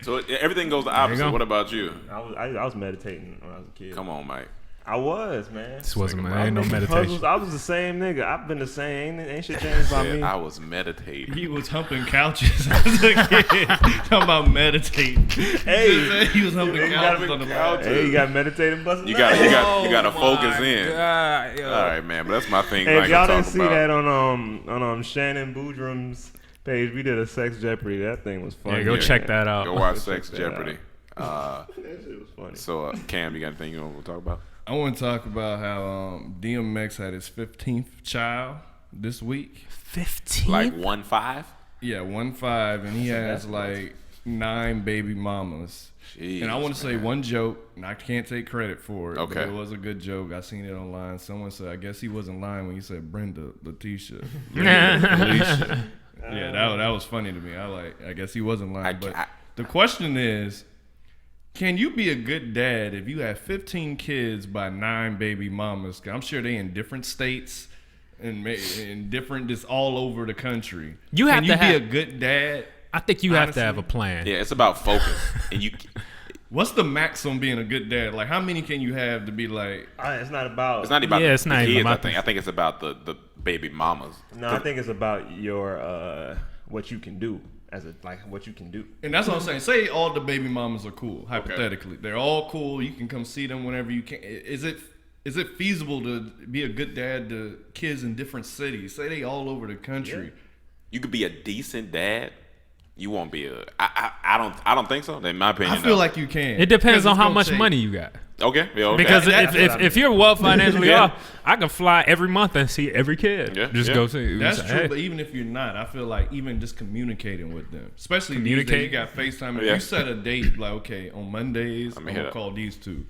Speaker 2: So everything goes the opposite.
Speaker 5: go.
Speaker 2: What about you?
Speaker 4: I was meditating when I was a kid.
Speaker 2: Come on, Mike.
Speaker 4: I was, man.
Speaker 5: This wasn't
Speaker 4: I
Speaker 5: ain't no
Speaker 4: was making
Speaker 5: meditation.
Speaker 4: puzzles. I was the same nigga. I've been the same. Ain't shit changed about me.
Speaker 2: I was meditating.
Speaker 3: He was humping couches as a kid. Talking about meditating.
Speaker 4: Hey,
Speaker 3: He was humping couches on the couch.
Speaker 4: hey, you got meditating busting.
Speaker 2: You gotta
Speaker 5: Oh
Speaker 2: focus in.
Speaker 5: God, yo.
Speaker 2: All right, man. But that's my thing.
Speaker 4: Hey,
Speaker 2: like
Speaker 4: if y'all
Speaker 2: I'm
Speaker 4: didn't
Speaker 2: talking
Speaker 4: see
Speaker 2: about.
Speaker 4: that on Shannon Boodrum's page, we did a Sex Jeopardy. That thing was funny.
Speaker 5: Yeah, go check that out.
Speaker 2: Go watch
Speaker 4: Check
Speaker 2: Sex
Speaker 4: that
Speaker 2: Jeopardy.
Speaker 4: That shit was funny.
Speaker 2: So Cam, you got anything you want to talk about?
Speaker 3: I want to talk about how DMX had his 15th child this week.
Speaker 5: 15.
Speaker 2: Like 1-5?
Speaker 3: Yeah, 1-5, and he has like 9 baby mamas. And I want to say one joke, and I can't take credit for it.
Speaker 2: Okay.
Speaker 3: But it was a good joke. I seen it online. Someone said, I guess he wasn't lying when he said Brenda, Letitia. Alicia. Yeah, that was funny to me. I guess he wasn't lying. But the question is, can you be a good dad if you have 15 kids by 9 baby mamas? I'm sure they in different states and in different, just all over the country.
Speaker 5: You have
Speaker 3: can
Speaker 5: to
Speaker 3: be
Speaker 5: have-
Speaker 3: a good dad?
Speaker 5: I think you have
Speaker 3: Honestly.
Speaker 5: to have a plan.
Speaker 2: Yeah, it's about focus. And you.
Speaker 3: What's the max on being a good dad? Like, how many can you have to be like?
Speaker 4: It's not about.
Speaker 2: It's not about
Speaker 5: Yeah, it's not
Speaker 2: the
Speaker 5: even
Speaker 2: kids.
Speaker 5: about
Speaker 2: I think it's about the baby mamas.
Speaker 4: No, I think it's about your what you can do what you can do.
Speaker 3: And that's what I'm saying. Say all the baby mamas are cool. Hypothetically, they're all cool. You can come see them whenever you can. Is it feasible to be a good dad to kids in different cities? Say they all over the country.
Speaker 2: You could be a decent dad. You won't be a. I don't think so. In my opinion,
Speaker 3: I feel like you can.
Speaker 5: It depends
Speaker 3: 'Cause
Speaker 5: on
Speaker 3: it's
Speaker 5: how
Speaker 3: gonna
Speaker 5: much
Speaker 3: take-
Speaker 5: money you got.
Speaker 2: Okay. Yeah, okay.
Speaker 5: Because
Speaker 3: That's what I
Speaker 5: if you're well financially
Speaker 3: Yeah.
Speaker 5: off, I can fly every month and see every kid.
Speaker 2: Yeah,
Speaker 5: Just
Speaker 2: yeah.
Speaker 5: go see.
Speaker 3: That's
Speaker 5: say,
Speaker 3: true,
Speaker 5: hey.
Speaker 3: but even if you're not, I feel like even just communicating with them, especially these days, you
Speaker 5: Communicate?
Speaker 3: got FaceTime. If
Speaker 2: Yeah.
Speaker 3: you set a date, like, okay, on Mondays, I'm
Speaker 2: hit
Speaker 3: gonna
Speaker 2: up.
Speaker 3: call these two.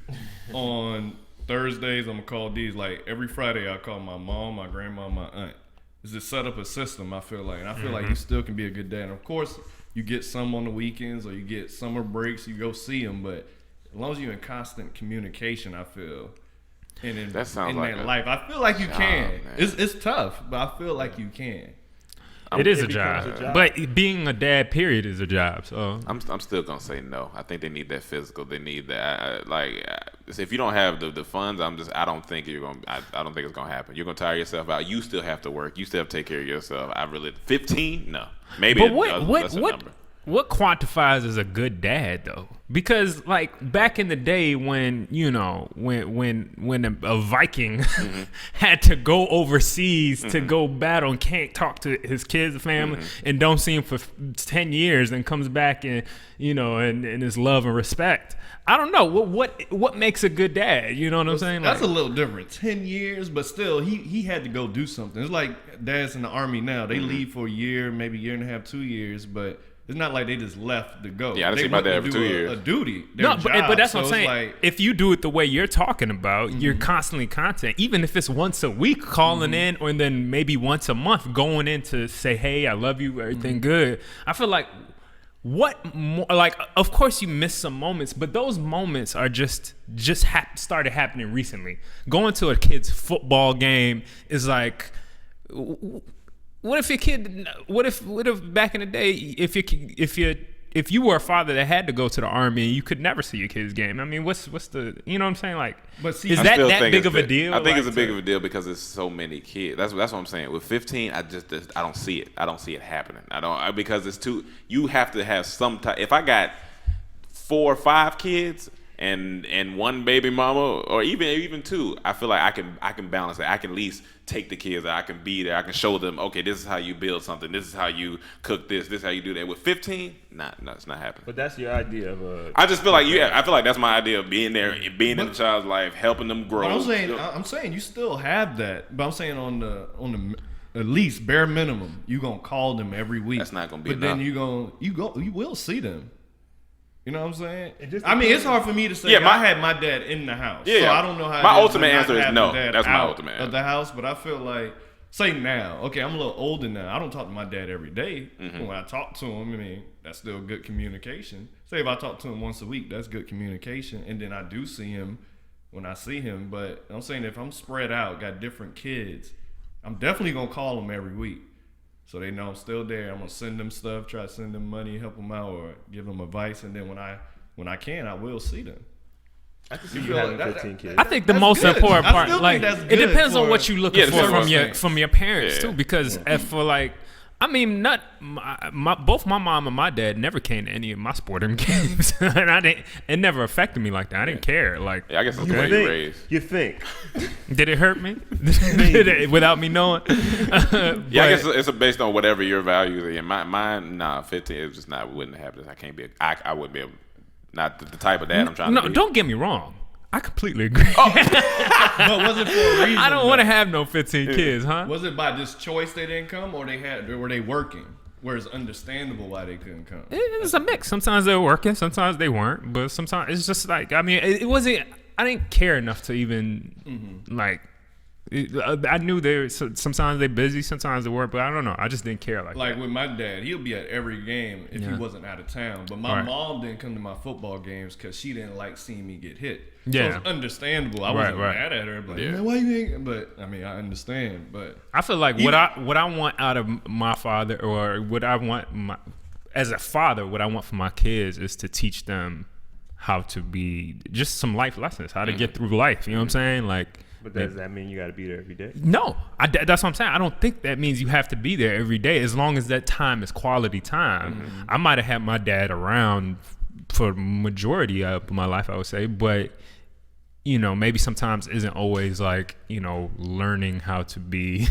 Speaker 3: On Thursdays, I'm gonna call these. Like every Friday, I call my mom, my grandma, my aunt. Is to set up a system? I feel like, and I feel like you still can be a good dad. And of course, you get some on the weekends or you get summer breaks. You go see them, but as long as you're in constant communication, I feel. And in
Speaker 2: That sounds like
Speaker 3: that life, I feel like you can. It's tough, but I feel like you can.
Speaker 5: It is a job. But being a dad, period, is a job. So
Speaker 2: I'm still gonna say no. I think they need that physical. They need that. If you don't have the funds, I don't think you're gonna. I don't think it's gonna happen. You're gonna tire yourself out. You still have to work. You still have to take care of yourself. 15? No, maybe.
Speaker 5: But what quantifies as a good dad though? Because like back in the day when when a Viking had to go overseas to go battle and can't talk to his kids, family, and don't see him for 10 years, and comes back and and his love and respect. I don't know what makes a good dad. You know what I'm saying?
Speaker 3: That's a little different. 10 years, but still, he had to go do something. It's like dads in the army now. They leave for a year, maybe a year and a half, 2 years, but it's not like they just left to go.
Speaker 2: Yeah, I see my dad for 2 years.
Speaker 3: A duty.
Speaker 5: No, but that's what I'm saying. Like, if you do it the way you're talking about, you're constantly content. Even if it's once a week calling in, or then maybe once a month going in to say, hey, I love you, everything good. I feel like what more, like, of course you miss some moments, but those moments are just started happening recently. Going to a kid's football game is like, what if your kid? What if back in the day, if you were a father that had to go to the army and you could never see your kid's game? I mean, what's the, you know what I'm saying? Like,
Speaker 3: but see,
Speaker 5: is that big of a deal?
Speaker 2: I think it's a big of a deal because it's so many kids. That's what I'm saying. With 15, I don't see it. I don't see it happening. Because it's too. You have to have some type. If I got 4 or 5 kids and one baby mama, or even 2, I feel like I can balance it. I can at least take the kids. I can be there. I can show them, okay, this is how you build something. This is how you cook this. This is how you do that. With 15, no, it's not happening.
Speaker 4: But that's your idea of a.
Speaker 2: I just feel like I feel like that's my idea of being there, being in the child's life, helping them grow.
Speaker 3: I'm saying you still have that, but I'm saying on the at least bare minimum, you gonna call them every week.
Speaker 2: That's not gonna be
Speaker 3: but
Speaker 2: enough.
Speaker 3: Then you will see them. You know what I'm saying? It's hard for me to say. I had my dad in the house, so I don't know how.
Speaker 2: My ultimate answer is no. That's my ultimate answer.
Speaker 3: Of the house, but I feel like, say now, okay, I'm a little older now. I don't talk to my dad every day. When I talk to him, I mean, that's still good communication. Say if I talk to him once a week, that's good communication, and then I do see him when I see him. But I'm saying if I'm spread out, got different kids, I'm definitely gonna call them every week. So they know I'm still there. I'm gonna send them stuff, try to send them money, help them out, or give them advice. And then when I can, I will see them.
Speaker 4: I can see you having 15 kids.
Speaker 5: I think the most important part, like, it depends on what you're looking for from your parents too. Because for like, I mean, both my mom and my dad never came to any of my sporting games, and it never affected me like that. I didn't care. Like,
Speaker 2: I guess that's the way you raised.
Speaker 4: You think?
Speaker 5: Did it hurt me? Without me knowing?
Speaker 2: I guess it's based on whatever your values are. Mine, 15, it just wouldn't happen. I can't be. I wouldn't be able. Not the type of dad I'm trying to be.
Speaker 5: No, don't get me wrong. I completely agree.
Speaker 3: But was it for a reason?
Speaker 5: I don't want to have no 15 kids, huh?
Speaker 3: Was it by this choice they didn't come, or were they working? Where it's understandable why they couldn't come.
Speaker 5: It was a mix. Sometimes they were working, sometimes they weren't. But sometimes it's just like, I mean, it wasn't. I didn't care enough to even like. I knew sometimes they're busy, sometimes they weren't, but I don't know. I just didn't care like that.
Speaker 3: With my dad, he'll be at every game if he wasn't out of town. But my mom didn't come to my football games because she didn't like seeing me get hit.
Speaker 5: Yeah.
Speaker 3: So it's understandable. I wasn't mad at her. But man, why you ain't? But I mean, I understand. But
Speaker 5: I feel like what I want out of my father, or what I want as a father, what I want for my kids is to teach them how to be just some life lessons, how to get through life. You know what I'm saying? Like.
Speaker 4: But does that mean you got to be there every day?
Speaker 5: No, that's what I'm saying. I don't think that means you have to be there every day, as long as that time is quality time. I might have had my dad around for majority of my life, I would say, but maybe sometimes isn't always like, learning how to be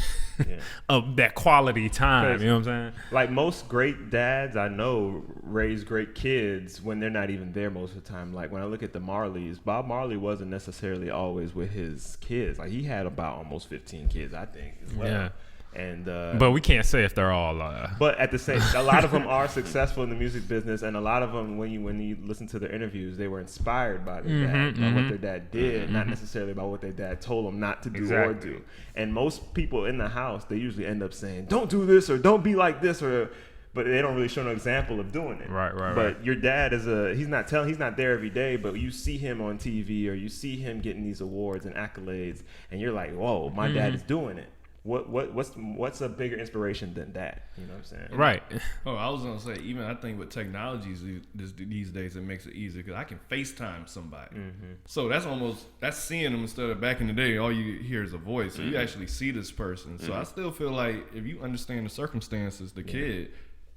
Speaker 5: of that quality time. You know what I'm saying?
Speaker 4: Like most great dads I know raise great kids when they're not even there most of the time. Like when I look at the Marleys, Bob Marley wasn't necessarily always with his kids. Like he had about almost 15 kids, I think, as well. Yeah. And
Speaker 5: but we can't say if they're all.
Speaker 4: But at the same, a lot of them are successful in the music business, and a lot of them, when you listen to their interviews, they were inspired by their dad, by what their dad did, not necessarily by what their dad told them not to do or do. And most people in the house, they usually end up saying, "Don't do this," or "Don't be like this," or but they don't really show no example of doing it.
Speaker 5: Right.
Speaker 4: But your dad he's not there every day, but you see him on TV or you see him getting these awards and accolades, and you're like, whoa, my dad is doing it. What's a bigger inspiration than that? You know what I'm saying?
Speaker 5: Right.
Speaker 3: Oh, I was gonna say, even I think with technologies these days, it makes it easier because I can FaceTime somebody. So that's seeing them instead of back in the day, all you hear is a voice. So you actually see this person. So I still feel like if you understand the circumstances, the kid,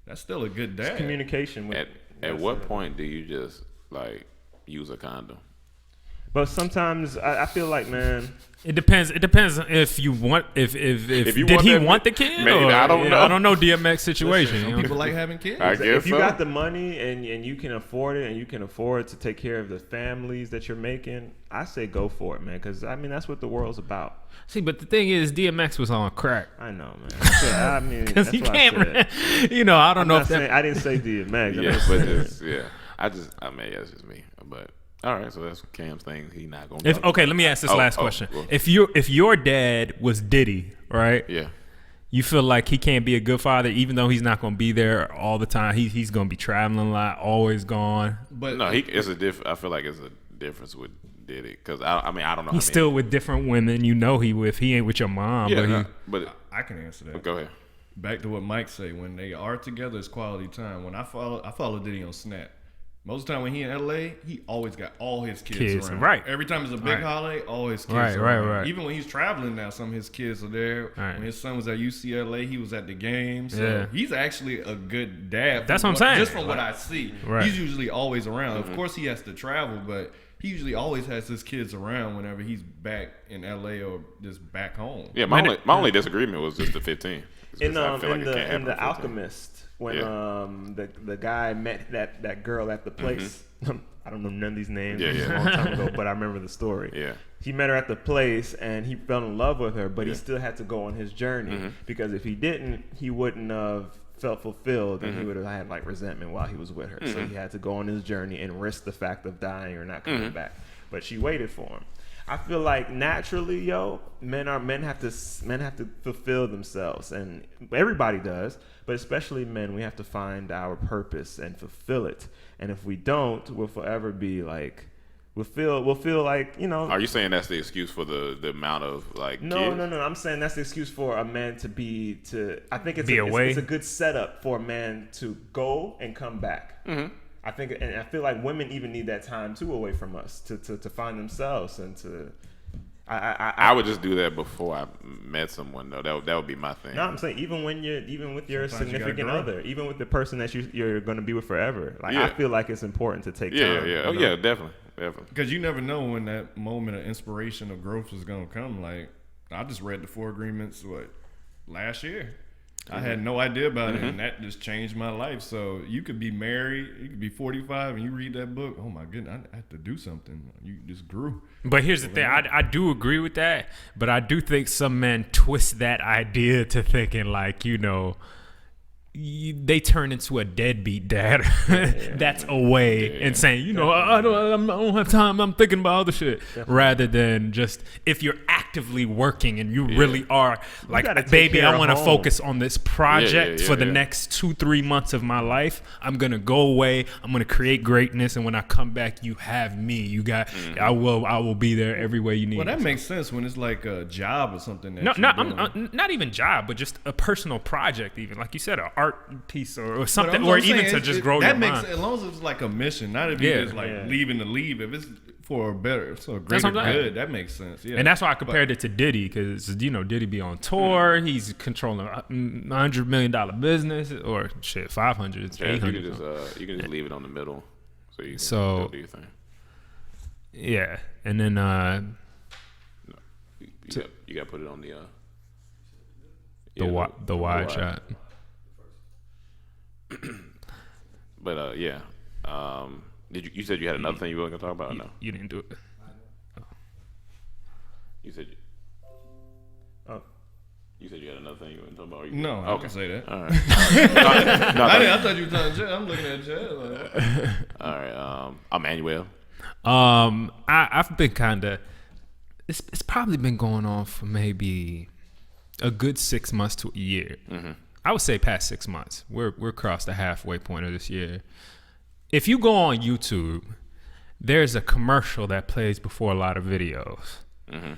Speaker 3: that's still a good dad.
Speaker 4: It's communication.
Speaker 2: At what point do you just like use a condom?
Speaker 4: But sometimes I feel like, man,
Speaker 5: it depends if you want if
Speaker 2: you
Speaker 5: did
Speaker 2: want
Speaker 5: he
Speaker 2: that,
Speaker 5: want the kid?
Speaker 2: Maybe,
Speaker 5: or,
Speaker 2: I don't know.
Speaker 5: I don't know DMX situation.
Speaker 3: Some people like having kids.
Speaker 2: I guess
Speaker 4: if you
Speaker 2: so.
Speaker 4: got the money and you can afford it and you can afford to take care of the families that you're making, I say go for it, man. Because I mean that's what the world's about.
Speaker 5: See, but the thing is, DMX was on crack.
Speaker 4: I know, man. I mean,
Speaker 5: Because
Speaker 4: that's
Speaker 5: you
Speaker 4: what
Speaker 5: can't,
Speaker 4: I said.
Speaker 5: you know, I don't know if
Speaker 4: Saying, I didn't say DMX.
Speaker 2: Yeah, but I mean, that's just me. But all right, so that's Cam's thing. He not gonna.
Speaker 5: Okay, let me ask this last question.
Speaker 2: Well.
Speaker 5: If your dad was Diddy, right?
Speaker 2: Yeah.
Speaker 5: You feel like he can't be a good father, even though he's not going to be there all the time. He's going to be traveling a lot, always gone.
Speaker 2: But no, it's a I feel like it's a difference with Diddy because I mean I don't know.
Speaker 5: He's still with different women. You know he ain't with your mom.
Speaker 2: Yeah,
Speaker 5: but
Speaker 3: I can answer that.
Speaker 2: Go ahead.
Speaker 3: Back to what Mike say, when they are together, it's quality time. When I follow Diddy on Snap. Most of the time when he in LA, he always got all his kids around.
Speaker 5: Right.
Speaker 3: Every time it's a big holiday, all his kids are
Speaker 5: right,
Speaker 3: around.
Speaker 5: right.
Speaker 3: Even when he's traveling now, some of his kids are there.
Speaker 5: Right.
Speaker 3: When his son was at UCLA, he was at the games. So
Speaker 5: Yeah.
Speaker 3: he's actually a good dad.
Speaker 5: That's what I'm saying.
Speaker 3: Just from what I see.
Speaker 5: Right.
Speaker 3: He's usually always around. Of course, he has to travel, but he usually always has his kids around whenever he's back in LA or just back home.
Speaker 2: Yeah, my only disagreement was just the 15.
Speaker 4: In the Alchemist, when the guy met that girl at the place. I don't know none of these names. It was a long time ago, but I remember the story.
Speaker 2: Yeah.
Speaker 4: He met her at the place and he fell in love with her, but he still had to go on his journey because if he didn't, he wouldn't have felt fulfilled and he would have had like resentment while he was with her. So he had to go on his journey and risk the fact of dying or not coming back. But she waited for him. I feel like naturally, men have to fulfill themselves, and everybody does, but especially men, we have to find our purpose and fulfill it. And if we don't, we'll forever be like, we'll feel like, you know.
Speaker 2: Are you saying that's the excuse for the amount of like?
Speaker 4: No.
Speaker 2: kids?
Speaker 4: I'm saying that's the excuse for a man to. I think it's a good setup for a man to go and come back. I think, and I feel like women even need that time too away from us to find themselves and to.
Speaker 2: I would just do that before I met someone though. That would be my thing.
Speaker 4: No, I'm saying even with your
Speaker 3: Sometimes
Speaker 4: significant other, even with the person that you're going to be with forever. Like
Speaker 2: Yeah.
Speaker 4: I feel like it's important to take time.
Speaker 2: Yeah. Oh yeah, definitely.
Speaker 3: Because you never know when that moment of inspiration of growth is going to come. Like, I just read the 4 Agreements, last year. I had no idea about it, and that just changed my life. So you could be married, you could be 45, and you read that book. Oh my goodness, I have to do something. You just grew.
Speaker 5: But here's the thing, I do agree with that, but I do think some men twist that idea to thinking like, you know, they turn into a deadbeat dad that's away and saying, you know, I don't have time, I'm thinking about other shit. Rather than just, if you're actively working and you really are like, baby, I want to focus on this project for the next 2-3 months of my life. I'm going to go away. I'm going to create greatness. And when I come back, you have me. You got, I will be there every way you need.
Speaker 3: Well, that makes sense when it's like a job or something.
Speaker 5: Not even job, but just a personal project, even like you said, an art piece or something, or even to just grow your mind.
Speaker 3: As long as it's like a mission, not if you're just like leaving to leave. If it's for a greater good, that makes sense. Yeah,
Speaker 5: and that's why I compared it to Diddy, because you know Diddy be on tour, he's controlling $100 million business, or shit, 500, it's 800.
Speaker 2: You can just leave it on the middle, so you can
Speaker 5: so
Speaker 2: do your thing.
Speaker 5: Yeah, and then
Speaker 2: you got to put it on
Speaker 5: the wide shot.
Speaker 2: But did you said you had another thing you were going to talk about? Or no,
Speaker 5: you didn't do it.
Speaker 2: You said you said you had another thing you were going to talk about.
Speaker 3: No, I can say that.
Speaker 2: All right.
Speaker 3: I thought you were talking shit. I'm looking at Chad.
Speaker 2: All right. Emmanuel.
Speaker 5: I've been kind of. It's probably been going on for maybe a good 6 months to a year. I would say past 6 months. We're across the halfway point of this year. If you go on YouTube, there's a commercial that plays before a lot of videos. Mm-hmm.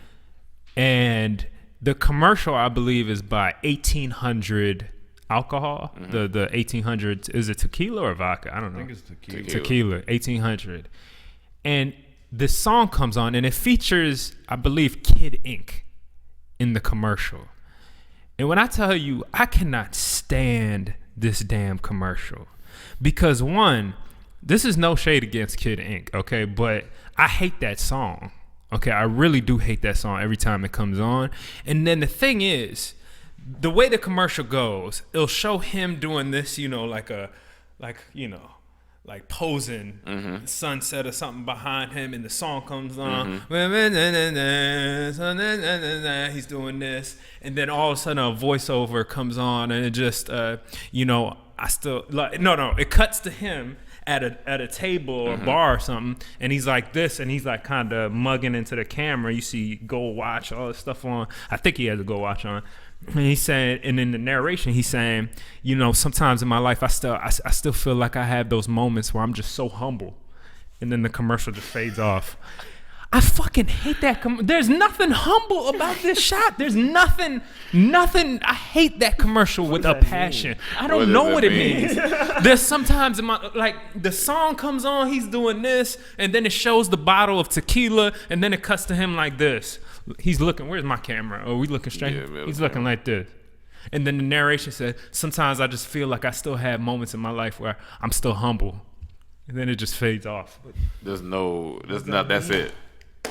Speaker 5: And the commercial, I believe, is by 1800 alcohol. Mm-hmm. The 1800s, is it tequila or vodka? I don't know.
Speaker 3: I think it's tequila.
Speaker 5: Tequila, 1800. And this song comes on, and it features, I believe, Kid Ink in the commercial. And when I tell you, I cannot stand this damn commercial. Because one, this is no shade against Kid Ink, okay? But I hate that song, okay? I really do hate that song every time it comes on. And then the thing is, the way the commercial goes, it'll show him doing this, like posing, sunset or something behind him, and the song comes on. He's doing this, and then all of a sudden a voiceover comes on, and it just, it cuts to him at a table or bar or something, and he's like this, and he's like kind of mugging into the camera. You see Gold Watch, all this stuff on. I think he has a Gold Watch on. And he's saying, and in the narration, he's saying, sometimes in my life, I still feel like I have those moments where I'm just so humble, and then the commercial just fades off. I fucking hate that. There's nothing humble about this shot. There's nothing. I hate that commercial with a passion. I don't know what it means. There's sometimes the song comes on, he's doing this, and then it shows the bottle of tequila, and then it cuts to him like this. He's looking, where's my camera? Oh, we looking straight? Yeah, he's looking like this. And then the narration said, sometimes I just feel like I still have moments in my life where I'm still humble. And then it just fades off.
Speaker 2: That's it.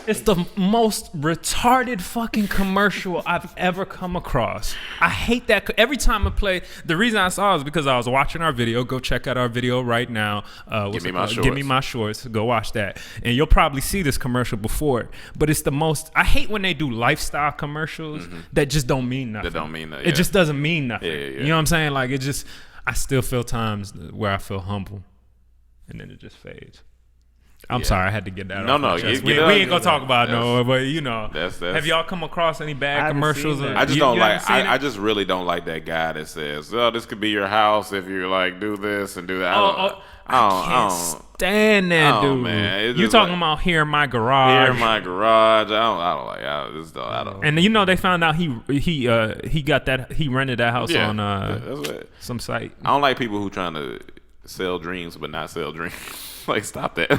Speaker 5: It's the most retarded fucking commercial I've ever come across. I hate that. Every time I play, the reason I saw it is because I was watching our video. Go check out our video right now. Give me my shorts. Go watch that. And you'll probably see this commercial before it. But it's the most, I hate when they do lifestyle commercials that just don't mean nothing.
Speaker 2: That don't mean nothing. Yeah.
Speaker 5: It just doesn't mean nothing.
Speaker 2: Yeah.
Speaker 5: You know what I'm saying? Like I still feel times where I feel humble. And then it just fades. I'm sorry, I had to get that off.
Speaker 2: No,
Speaker 5: we ain't gonna talk about no, but
Speaker 2: that's,
Speaker 5: have y'all come across any bad commercials?
Speaker 2: I just don't like. I just really don't like that guy that says, "Oh, this could be your house if you like do this and do that." I
Speaker 5: can't stand that dude.
Speaker 2: Man,
Speaker 5: you talking about here in my garage?
Speaker 2: Here in my garage. I don't like. I don't.
Speaker 5: And they found out he got that, he rented that house on some site.
Speaker 2: I don't like people who trying to sell dreams but not sell dreams. Like, stop that.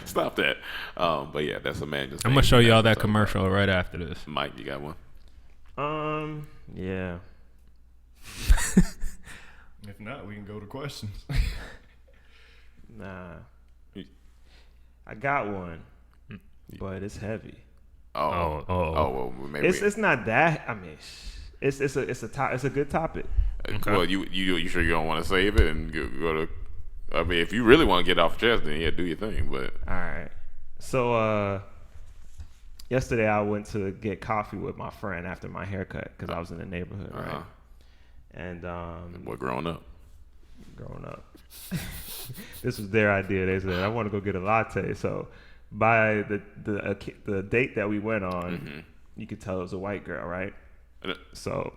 Speaker 2: Stop that. But yeah, that's a man.
Speaker 5: I'm gonna show y'all that commercial right after this.
Speaker 2: Mike, you got one?
Speaker 4: Yeah.
Speaker 3: If not, we can go to questions.
Speaker 4: Nah. I got one, but it's heavy.
Speaker 2: Well, maybe
Speaker 4: it's not that. I mean, it's a good topic.
Speaker 2: Okay. Well, you sure you don't want to save it and go to? I mean, if you really want to get off your chest, then do your thing. But
Speaker 4: all right. So yesterday I went to get coffee with my friend after my haircut because I was in the neighborhood, right? And
Speaker 2: growing up.
Speaker 4: This was their idea. They said, I want to go get a latte. So by the date that we went on, you could tell it was a white girl, right? So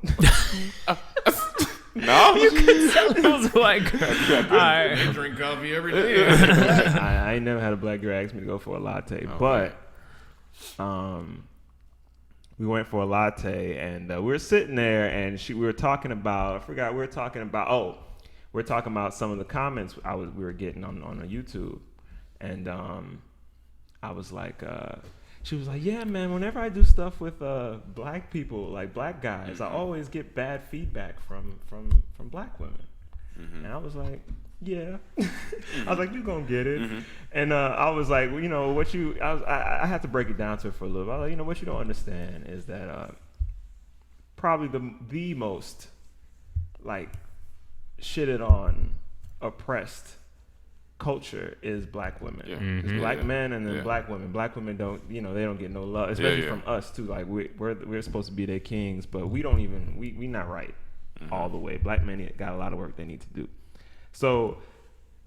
Speaker 5: no, you could tell it was a white girl.
Speaker 3: I drink coffee every day.
Speaker 4: I ain't never had a black girl ask me to go for a latte, but we went for a latte, and we were sitting there, and we were talking about some of the comments we were getting on YouTube, and I was like, she was like, yeah, man, whenever I do stuff with black people, like black guys, I always get bad feedback from black women. And I was like, yeah. I was like, you gonna get it. And I was like, well, I had to break it down to her for a little bit. I was like, what you don't understand is that probably the most like shitted on, oppressed culture is black women. It's black men and then black women. Black women don't, they don't get no love, especially from us too. Like we're supposed to be their kings, but we don't even we not right all the way. Black men got a lot of work they need to do. So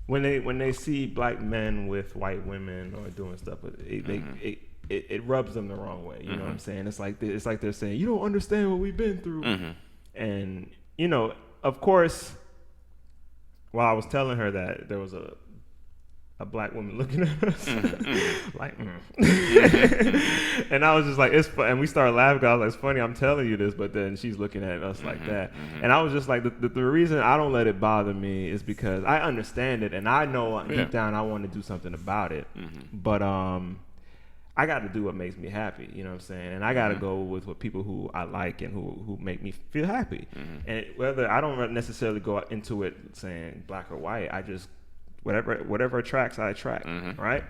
Speaker 4: when they see black men with white women or doing stuff, it rubs them the wrong way. You know what I'm saying? It's like they're saying, you don't understand what we've been through. And, you know, of course, while I was telling her that, there was a black woman looking at us like, and I was just like, it's fun. And we started laughing. I was like, it's funny, I'm telling you this, but then she's looking at us like that. And I was just like, the reason I don't let it bother me is because I understand it, and I know deep down I want to do something about it. But I got to do what makes me happy, you know what I'm saying? And I got to go with what people who I like and who make me feel happy. And whether I don't necessarily go into it saying black or white, I just whatever attracts, I attract, right?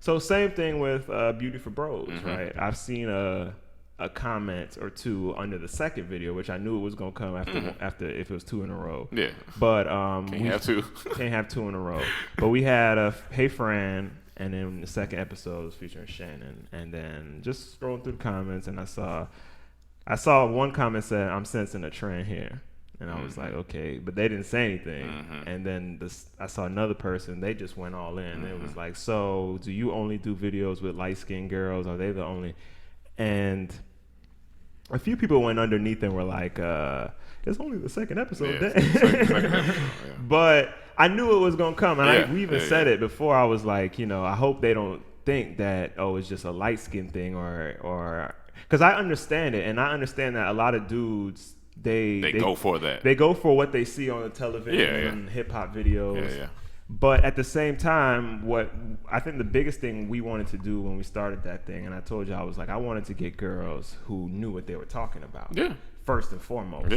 Speaker 4: So same thing with Beauty for Bros, right? I've seen a comment or two under the second video, which I knew it was gonna come after if it was 2 in a row. Yeah. But can't have two. Can't have 2 in a row. But we had a Hey Fran, and then the second episode was featuring Shannon, and then just scrolling through the comments, and I saw one comment said, "I'm sensing a trend here." And I was like, okay, but they didn't say anything. And then I saw another person, they just went all in. It was like, so do you only do videos with light-skinned girls? Are they the only? And a few people went underneath and were like, it's only the second episode. But I knew it was going to come. And we even said it before. I was like, you know, I hope they don't think that, oh, it's just a light-skinned thing or because I understand it. And I understand that a lot of dudes, they go for that. They go for what they see on the television and hip hop videos. But at the same time, what I think the biggest thing we wanted to do when we started that thing, and I told you, I was like, I wanted to get girls who knew what they were talking about. First and foremost.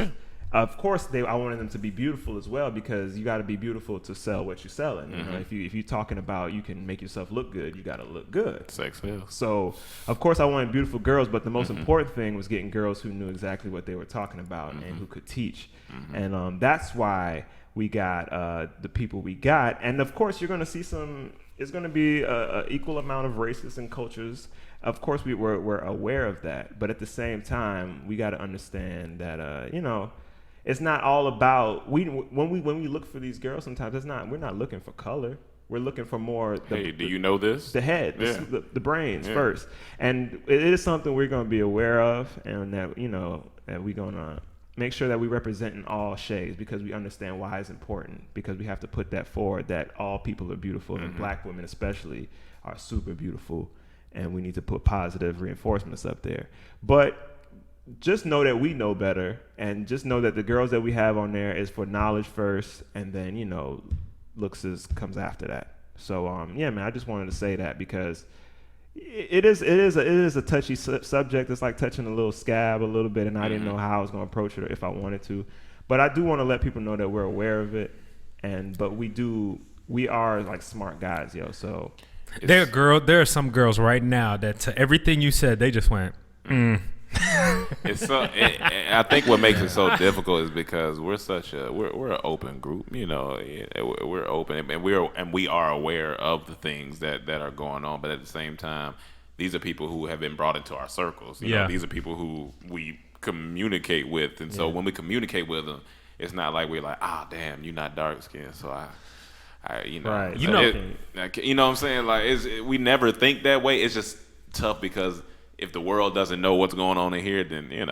Speaker 4: Of course, I wanted them to be beautiful as well, because you got to be beautiful to sell what you're selling. You know, if you're talking about you can make yourself look good, you got to look good. Sex sells. So, of course, I wanted beautiful girls, but the most important thing was getting girls who knew exactly what they were talking about and who could teach. And that's why we got the people we got. And of course, you're going to see it's going to be an equal amount of races and cultures. Of course, we're aware of that, but at the same time, we got to understand that you know, it's not all about when we look for these girls. Sometimes we're not looking for color. We're looking for more. Do you know this? The head, the brains first, and it is something we're going to be aware of, and that that we're going to make sure that we represent in all shades, because we understand why it's important. Because we have to put that forward that all people are beautiful, and black women especially are super beautiful, and we need to put positive reinforcements up there. But just know that we know better, and just know that the girls that we have on there is for knowledge first, and then looks comes after that. So yeah, man, I just wanted to say that, because it is a touchy subject. It's like touching a little scab a little bit, and I didn't know how I was going to approach it or if I wanted to, but I do want to let people know that we're aware of it, but we are like smart guys, yo. So
Speaker 5: there are some girls right now that to everything you said, they just went.
Speaker 2: I think what makes it so difficult is because we're an open group, we're open, and we are aware of the things that are going on, but at the same time, these are people who have been brought into our circles. These are people who we communicate with, and so when we communicate with them, it's not like we're like, damn, you're not dark skinned, so you know what I'm saying? Like, we never think that way. It's just tough because if the world doesn't know what's going on in here, then they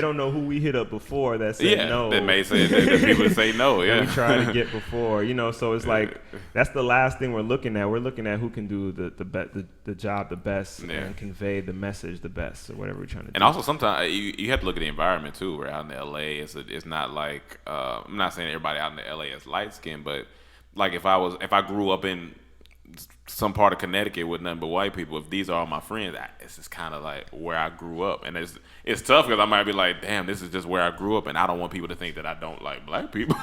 Speaker 2: don't know who we hit up before that said no. That may say that people say no. Yeah, we try to get before. So it's like that's the last thing we're looking at. We're looking at who can do the job the best and convey the message the best, or whatever we're trying to do. And also sometimes you have to look at the environment too. We're out in LA. It's not like I'm not saying everybody out in the LA is light skinned, but like if I grew up in some part of Connecticut with nothing but white people, if these are all my friends, it's just kind of like where I grew up, and it's tough because I might be like, damn, this is just where I grew up, and I don't want people to think that I don't like black people.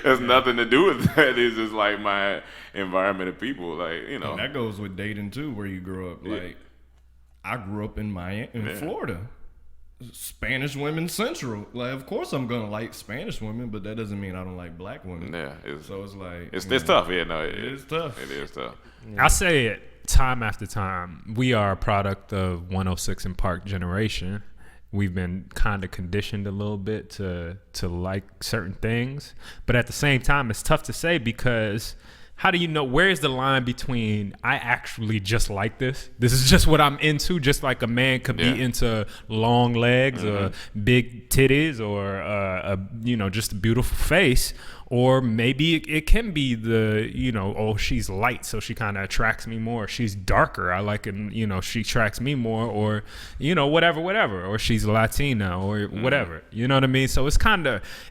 Speaker 2: There's nothing to do with that. It's just like my environment of people, like
Speaker 3: And that goes with dating too, where you grew up. Like I grew up in Florida. Spanish women central. Like, of course I'm gonna like Spanish women, but that doesn't mean I don't like black women. So it's like
Speaker 2: it's tough. It
Speaker 3: is tough.
Speaker 2: It is tough.
Speaker 5: I say it time after time. We are a product of 106 and Park generation. We've been kind of conditioned a little bit to like certain things, but at the same time, it's tough to say because how do you know where's the line between I actually just like this? This is just what I'm into, just like a man could be into long legs or big titties or just a beautiful face, or maybe it can be the she's light so she kind of attracts me more. She's darker, I like it, she attracts me more, or whatever, or she's Latina or whatever. You know what I mean? So it's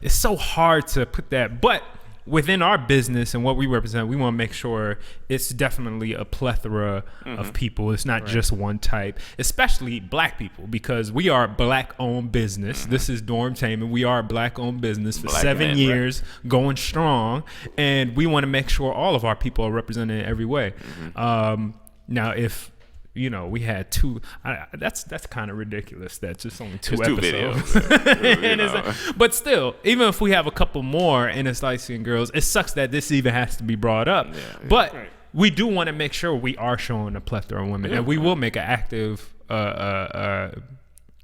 Speaker 5: so hard to put that, but within our business and what we represent, we want to make sure it's definitely a plethora of people. It's not just one type, especially black people, because we are a black-owned business. This is Dormtainment. We are a black-owned business for 7 years, going strong, and we want to make sure all of our people are represented in every way. Now, if we had two. That's kind of ridiculous. That's just only two episodes. Videos. But still, even if we have a couple more and it's light-skinned girls, it sucks that this even has to be brought up. But we do want to make sure we are showing a plethora of women, and we will make an active.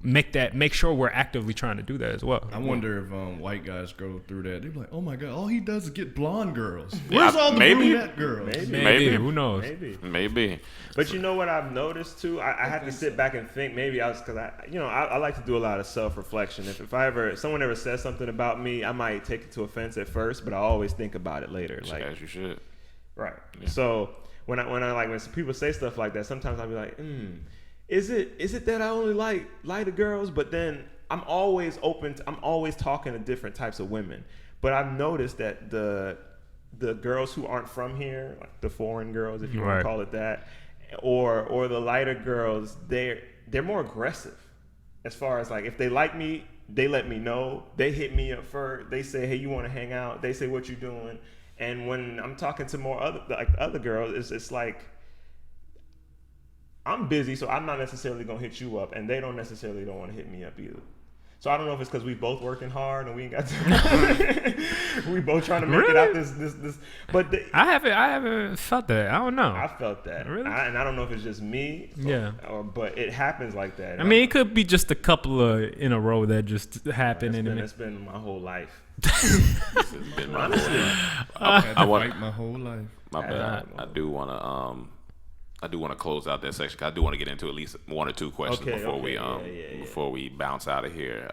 Speaker 5: Make sure we're actively trying to do that as well.
Speaker 3: I wonder if white guys go through that. They're like, oh my god, all he does is get blonde girls. Where's all the brunette girls?
Speaker 5: Maybe. Who knows?
Speaker 2: Maybe.
Speaker 4: But you know what I've noticed too? I had to sit back and think. Maybe because I like to do a lot of self-reflection. If someone ever says something about me, I might take it to offense at first, but I always think about it later. Like,
Speaker 2: as you should. Right.
Speaker 4: Yeah. So when people say stuff like that, sometimes I'll be like, Is it that I only like lighter girls? But then I'm always talking to different types of women. But I've noticed that the girls who aren't from here, like the foreign girls, if you want to call it that, or the lighter girls, they're more aggressive. As far as like, if they like me, they let me know. They hit me up first. They say, hey, you want to hang out? They say, what you doing? And when I'm talking to more other girls, it's like, I'm busy, so I'm not necessarily gonna hit you up, and they don't want to hit me up either. So I don't know if it's because we both working hard and we ain't got time. We both trying to make it out this. But
Speaker 5: I haven't felt that. I don't know.
Speaker 4: I felt that.
Speaker 5: Really?
Speaker 4: And I don't know if it's just me. But it happens like that.
Speaker 5: I mean, it could be just a couple of in a row that just happened.
Speaker 4: It's been my whole life.
Speaker 2: It's been my whole life. I want
Speaker 3: my whole life.
Speaker 2: My bad. I do want to close out that section, 'cause I do want to get into at least one or two questions before we bounce out of here.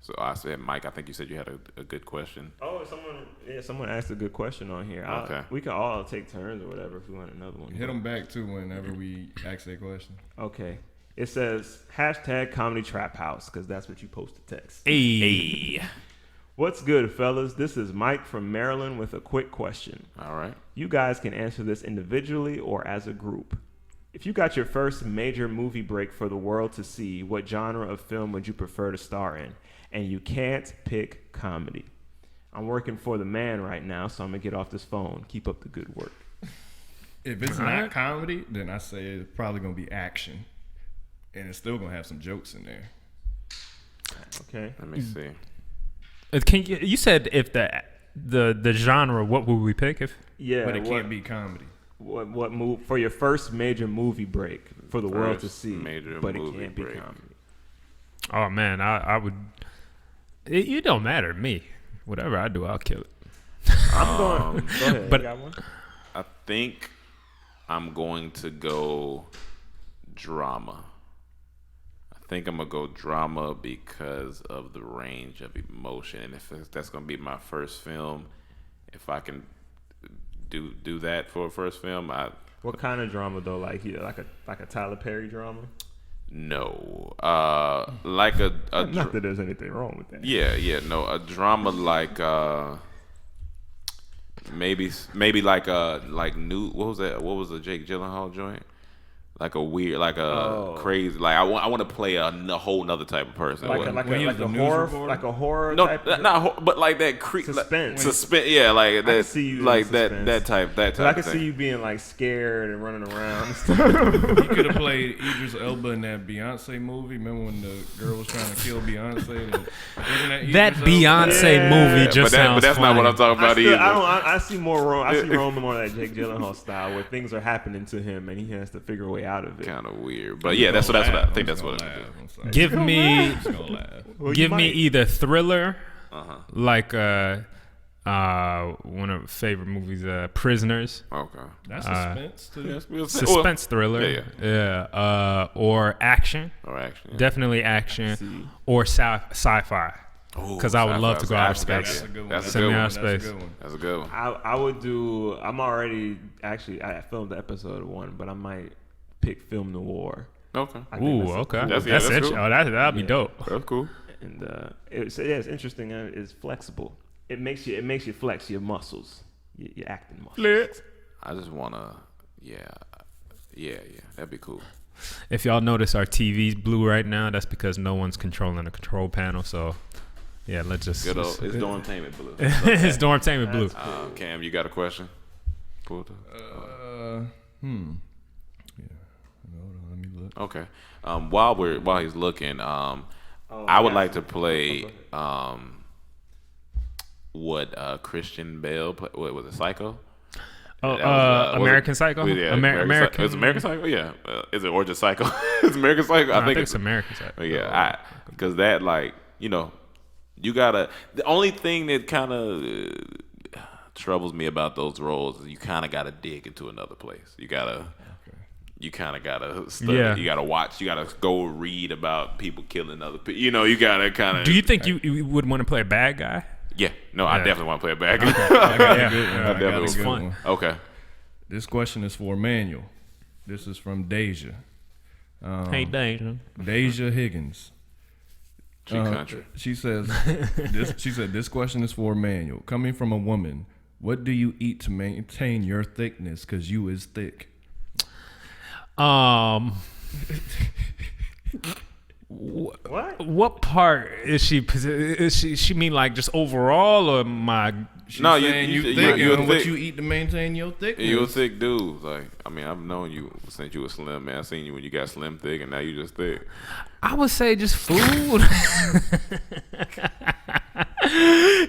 Speaker 2: So I said, Mike, I think you said you had a good question.
Speaker 4: Oh, someone asked a good question on here.
Speaker 2: Okay.
Speaker 4: We can all take turns or whatever if we want another one.
Speaker 3: Hit them back too whenever we ask that question.
Speaker 4: Okay. It says #Comedy Trap House, because that's what you posted text.
Speaker 5: Hey.
Speaker 4: What's good, fellas? This is Mike from Maryland with a quick question.
Speaker 2: All right.
Speaker 4: You guys can answer this individually or as a group. If you got your first major movie break for the world to see, what genre of film would you prefer to star in? And you can't pick comedy. I'm working for the man right now, so I'm going to get off this phone. Keep up the good work.
Speaker 3: If it's not comedy, then I say it's probably going to be action. And it's still going to have some jokes in there.
Speaker 4: Okay.
Speaker 2: Let me see.
Speaker 5: You said if the genre, what would we pick? But
Speaker 3: it can't be comedy.
Speaker 4: What move for your first major movie break for the world to see? But it can't be comedy.
Speaker 5: Oh man, I would. It don't matter to me. Whatever I do, I'll kill it.
Speaker 4: I'm going. Go ahead.
Speaker 5: But
Speaker 4: you got one?
Speaker 2: I think I'm going to go drama. I think I'm gonna go drama because of the range of emotion, and if that's gonna be my first film, if I can do that for a first film,
Speaker 4: What kind of drama though? Like a Tyler Perry drama?
Speaker 2: No, like a
Speaker 4: not that there's anything wrong with that.
Speaker 2: Yeah, no, a drama like maybe like new. What was that? What was the Jake Gyllenhaal joint? Like a weird, crazy, like I want to play a whole nother type of person.
Speaker 4: Like a horror.
Speaker 2: No,
Speaker 4: type
Speaker 2: not but like that
Speaker 4: suspense.
Speaker 2: Suspense, yeah, like that.
Speaker 4: I can see you
Speaker 2: like that type.
Speaker 4: I can see you being like scared and running around and stuff.
Speaker 3: You could have played Idris Elba in that Beyonce movie. Remember when the girl was trying to kill Beyonce?
Speaker 5: That Beyonce movie just sounds.
Speaker 2: But that's
Speaker 5: funny.
Speaker 2: not what I'm talking about either.
Speaker 4: I see more. I see Roman more like Jake Gyllenhaal style, where things are happening to him and he has to figure a way out of it.
Speaker 2: Kind of weird, but yeah, that's what I think. That's what it is.
Speaker 5: Give me either thriller, like One of my favorite movies, Prisoners.
Speaker 2: Okay.
Speaker 3: That's suspense too.
Speaker 5: Suspense thriller. Yeah. Or action.
Speaker 2: Or action. Yeah.
Speaker 5: Definitely action. Or sci-fi. Because I would love to go out of space.
Speaker 2: That's a good
Speaker 3: one.
Speaker 2: That's a good one.
Speaker 4: I would do. I filmed the episode 1, but I might pick film noir.
Speaker 5: Okay.
Speaker 4: Ooh,
Speaker 5: okay.
Speaker 4: Cool.
Speaker 5: That's
Speaker 2: cool.
Speaker 5: Oh, that'd be dope.
Speaker 2: That's cool.
Speaker 4: And it's interesting. It's flexible. It makes you flex your muscles, your acting muscles.
Speaker 5: Flex.
Speaker 2: I just wanna, yeah, that'd be cool.
Speaker 5: If y'all notice our TV's blue right now, that's because no one's controlling the control panel. So, yeah, let's just.
Speaker 2: Good old, it's Dormtainment blue.
Speaker 5: It's Dormtainment blue.
Speaker 2: Cam, you got a question? Pull it up.
Speaker 3: Yeah. Hold on, let me look.
Speaker 2: Okay. While he's looking, I would like to play what Christian Bale played. What was it, Psycho?
Speaker 5: American Psycho?
Speaker 2: Yeah,
Speaker 5: American.
Speaker 2: Is it American Psycho? Yeah. Is it or just Psycho? It's American Psycho?
Speaker 5: I think it's American Psycho.
Speaker 2: Yeah, because that, like, you know, you gotta. The only thing that kind of troubles me about those roles is you kind of gotta dig into another place. You gotta. You kind of gotta study.
Speaker 5: Yeah.
Speaker 2: You gotta watch. You gotta go read about people killing other people. You know, you gotta kind of.
Speaker 5: Do you think you would want to play a bad guy?
Speaker 2: Yeah. No, I definitely want to play a bad guy.
Speaker 3: I got a good
Speaker 5: fun.
Speaker 3: one.
Speaker 2: Okay.
Speaker 3: This question is for Emmanuel. This is from Deja.
Speaker 5: Hey, Deja.
Speaker 3: Deja Higgins.
Speaker 2: She country.
Speaker 3: She says. She said this question is for Emmanuel. Coming from a woman, what do you eat to maintain your thickness? Cause you is thick.
Speaker 5: What part is she? She mean like just overall or my?
Speaker 2: No,
Speaker 3: you thick.
Speaker 2: You
Speaker 3: what you eat to maintain your thickness?
Speaker 2: You a thick dude. Like, I mean, I've known you since you were slim, man. I seen you when you got slim thick, and now you just thick.
Speaker 5: I would say just food.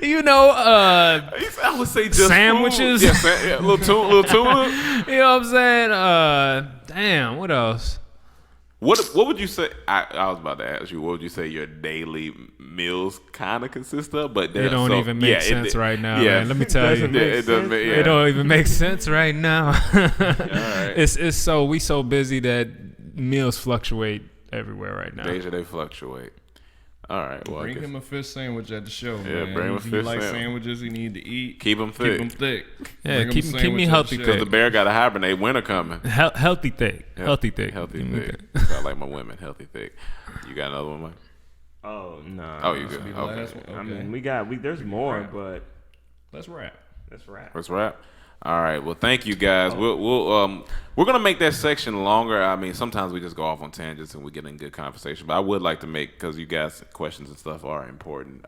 Speaker 5: You know,
Speaker 2: I would say just
Speaker 5: sandwiches.
Speaker 2: Food. Yeah, little tuna.
Speaker 5: You know what I'm saying? Damn, what else?
Speaker 2: What would you say? I was about to ask you. What would you say your daily meals kind of consist of? But
Speaker 5: it don't even make sense right now. Yeah, man. Let me tell you,
Speaker 2: it doesn't.
Speaker 5: It don't even make sense right now.
Speaker 2: All right.
Speaker 5: It's we so busy that meals fluctuate everywhere right now.
Speaker 2: Deja, they fluctuate. All right. Well,
Speaker 3: bring him a fish sandwich at the show.
Speaker 2: Yeah,
Speaker 3: man.
Speaker 2: bring him a
Speaker 3: He
Speaker 2: fish
Speaker 3: like
Speaker 2: sandwich.
Speaker 3: sandwiches. He need to eat.
Speaker 2: Keep him thick.
Speaker 3: Keep him thick.
Speaker 5: Yeah,
Speaker 3: Bring him a
Speaker 5: keep me
Speaker 3: sandwich at
Speaker 5: healthy
Speaker 3: the
Speaker 2: Because
Speaker 3: show.
Speaker 2: the bear got to hibernate. Winter coming.
Speaker 5: Healthy thick. Healthy thick.
Speaker 2: Healthy
Speaker 5: Give me
Speaker 2: thick.
Speaker 5: that.
Speaker 2: I like my women healthy thick. You got another one, Mike?
Speaker 4: Oh no.
Speaker 2: Oh, you good?
Speaker 3: Be the
Speaker 2: Okay.
Speaker 3: last one.
Speaker 4: I
Speaker 3: Okay.
Speaker 4: mean, there's more, but
Speaker 3: Let's wrap.
Speaker 4: let's wrap.
Speaker 2: Let's wrap. All right. Well, thank you guys. We're gonna make that section longer. I mean, sometimes we just go off on tangents and we get in good conversation. But I would like to make, because you guys' questions and stuff are important.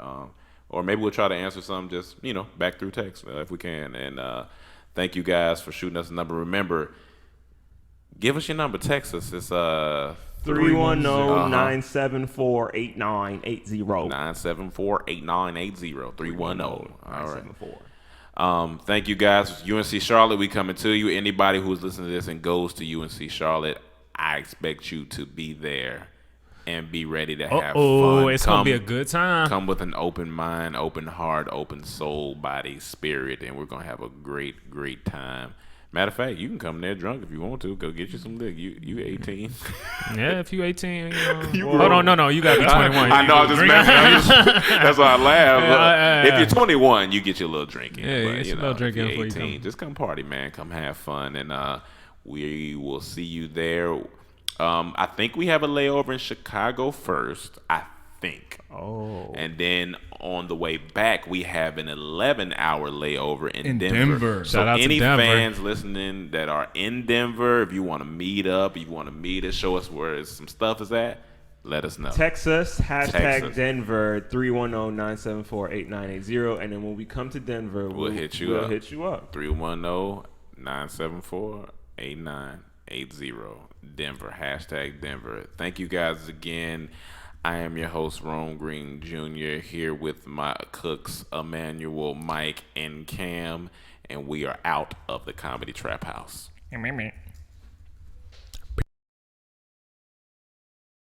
Speaker 2: Or maybe we'll try to answer some just back through text if we can. And thank you guys for shooting us a number. Remember, give us your number. Text us. It's
Speaker 4: 310-974-8980.
Speaker 2: 974-8980. 310. All right. Thank you guys. UNC Charlotte, we coming to you. Anybody who's listening to this and goes to UNC Charlotte, I expect you to be there and be ready to have fun.
Speaker 5: It's gonna be a good time.
Speaker 2: Come with an open mind, open heart, open soul, body, spirit, and we're gonna have a great, great time. Matter of fact, you can come there drunk if you want to. Go get you some liquor. You 18.
Speaker 5: Yeah, if you 18, hold on, no, you gotta be 21.
Speaker 2: I know, I'm just messing. That's why I laugh.
Speaker 5: Yeah.
Speaker 2: If you're 21, you get your little drinking.
Speaker 5: Yeah,
Speaker 2: but,
Speaker 5: get your little drinking
Speaker 2: if
Speaker 5: before
Speaker 2: you're
Speaker 5: you
Speaker 2: 18,
Speaker 5: come.
Speaker 2: just come party, man. Come have fun, and we will see you there. I think we have a layover in Chicago first. I think.
Speaker 4: Oh.
Speaker 2: And then on the way back, we have an 11-hour layover in Denver.
Speaker 5: Shout out to
Speaker 2: any
Speaker 5: Denver.
Speaker 2: fans listening that are in Denver, if you want to meet up, if you want to meet us, show us where some stuff is at, let us know.
Speaker 4: Text us,
Speaker 2: Text us.
Speaker 4: Denver, 310-974-8980. And then when we come to Denver,
Speaker 2: We'll hit you up. 310-974-8980. Denver, #Denver. Thank you guys again. I am your host, Rome Green Jr., here with my cooks, Emmanuel, Mike, and Cam, and we are out of the Comedy Trap House.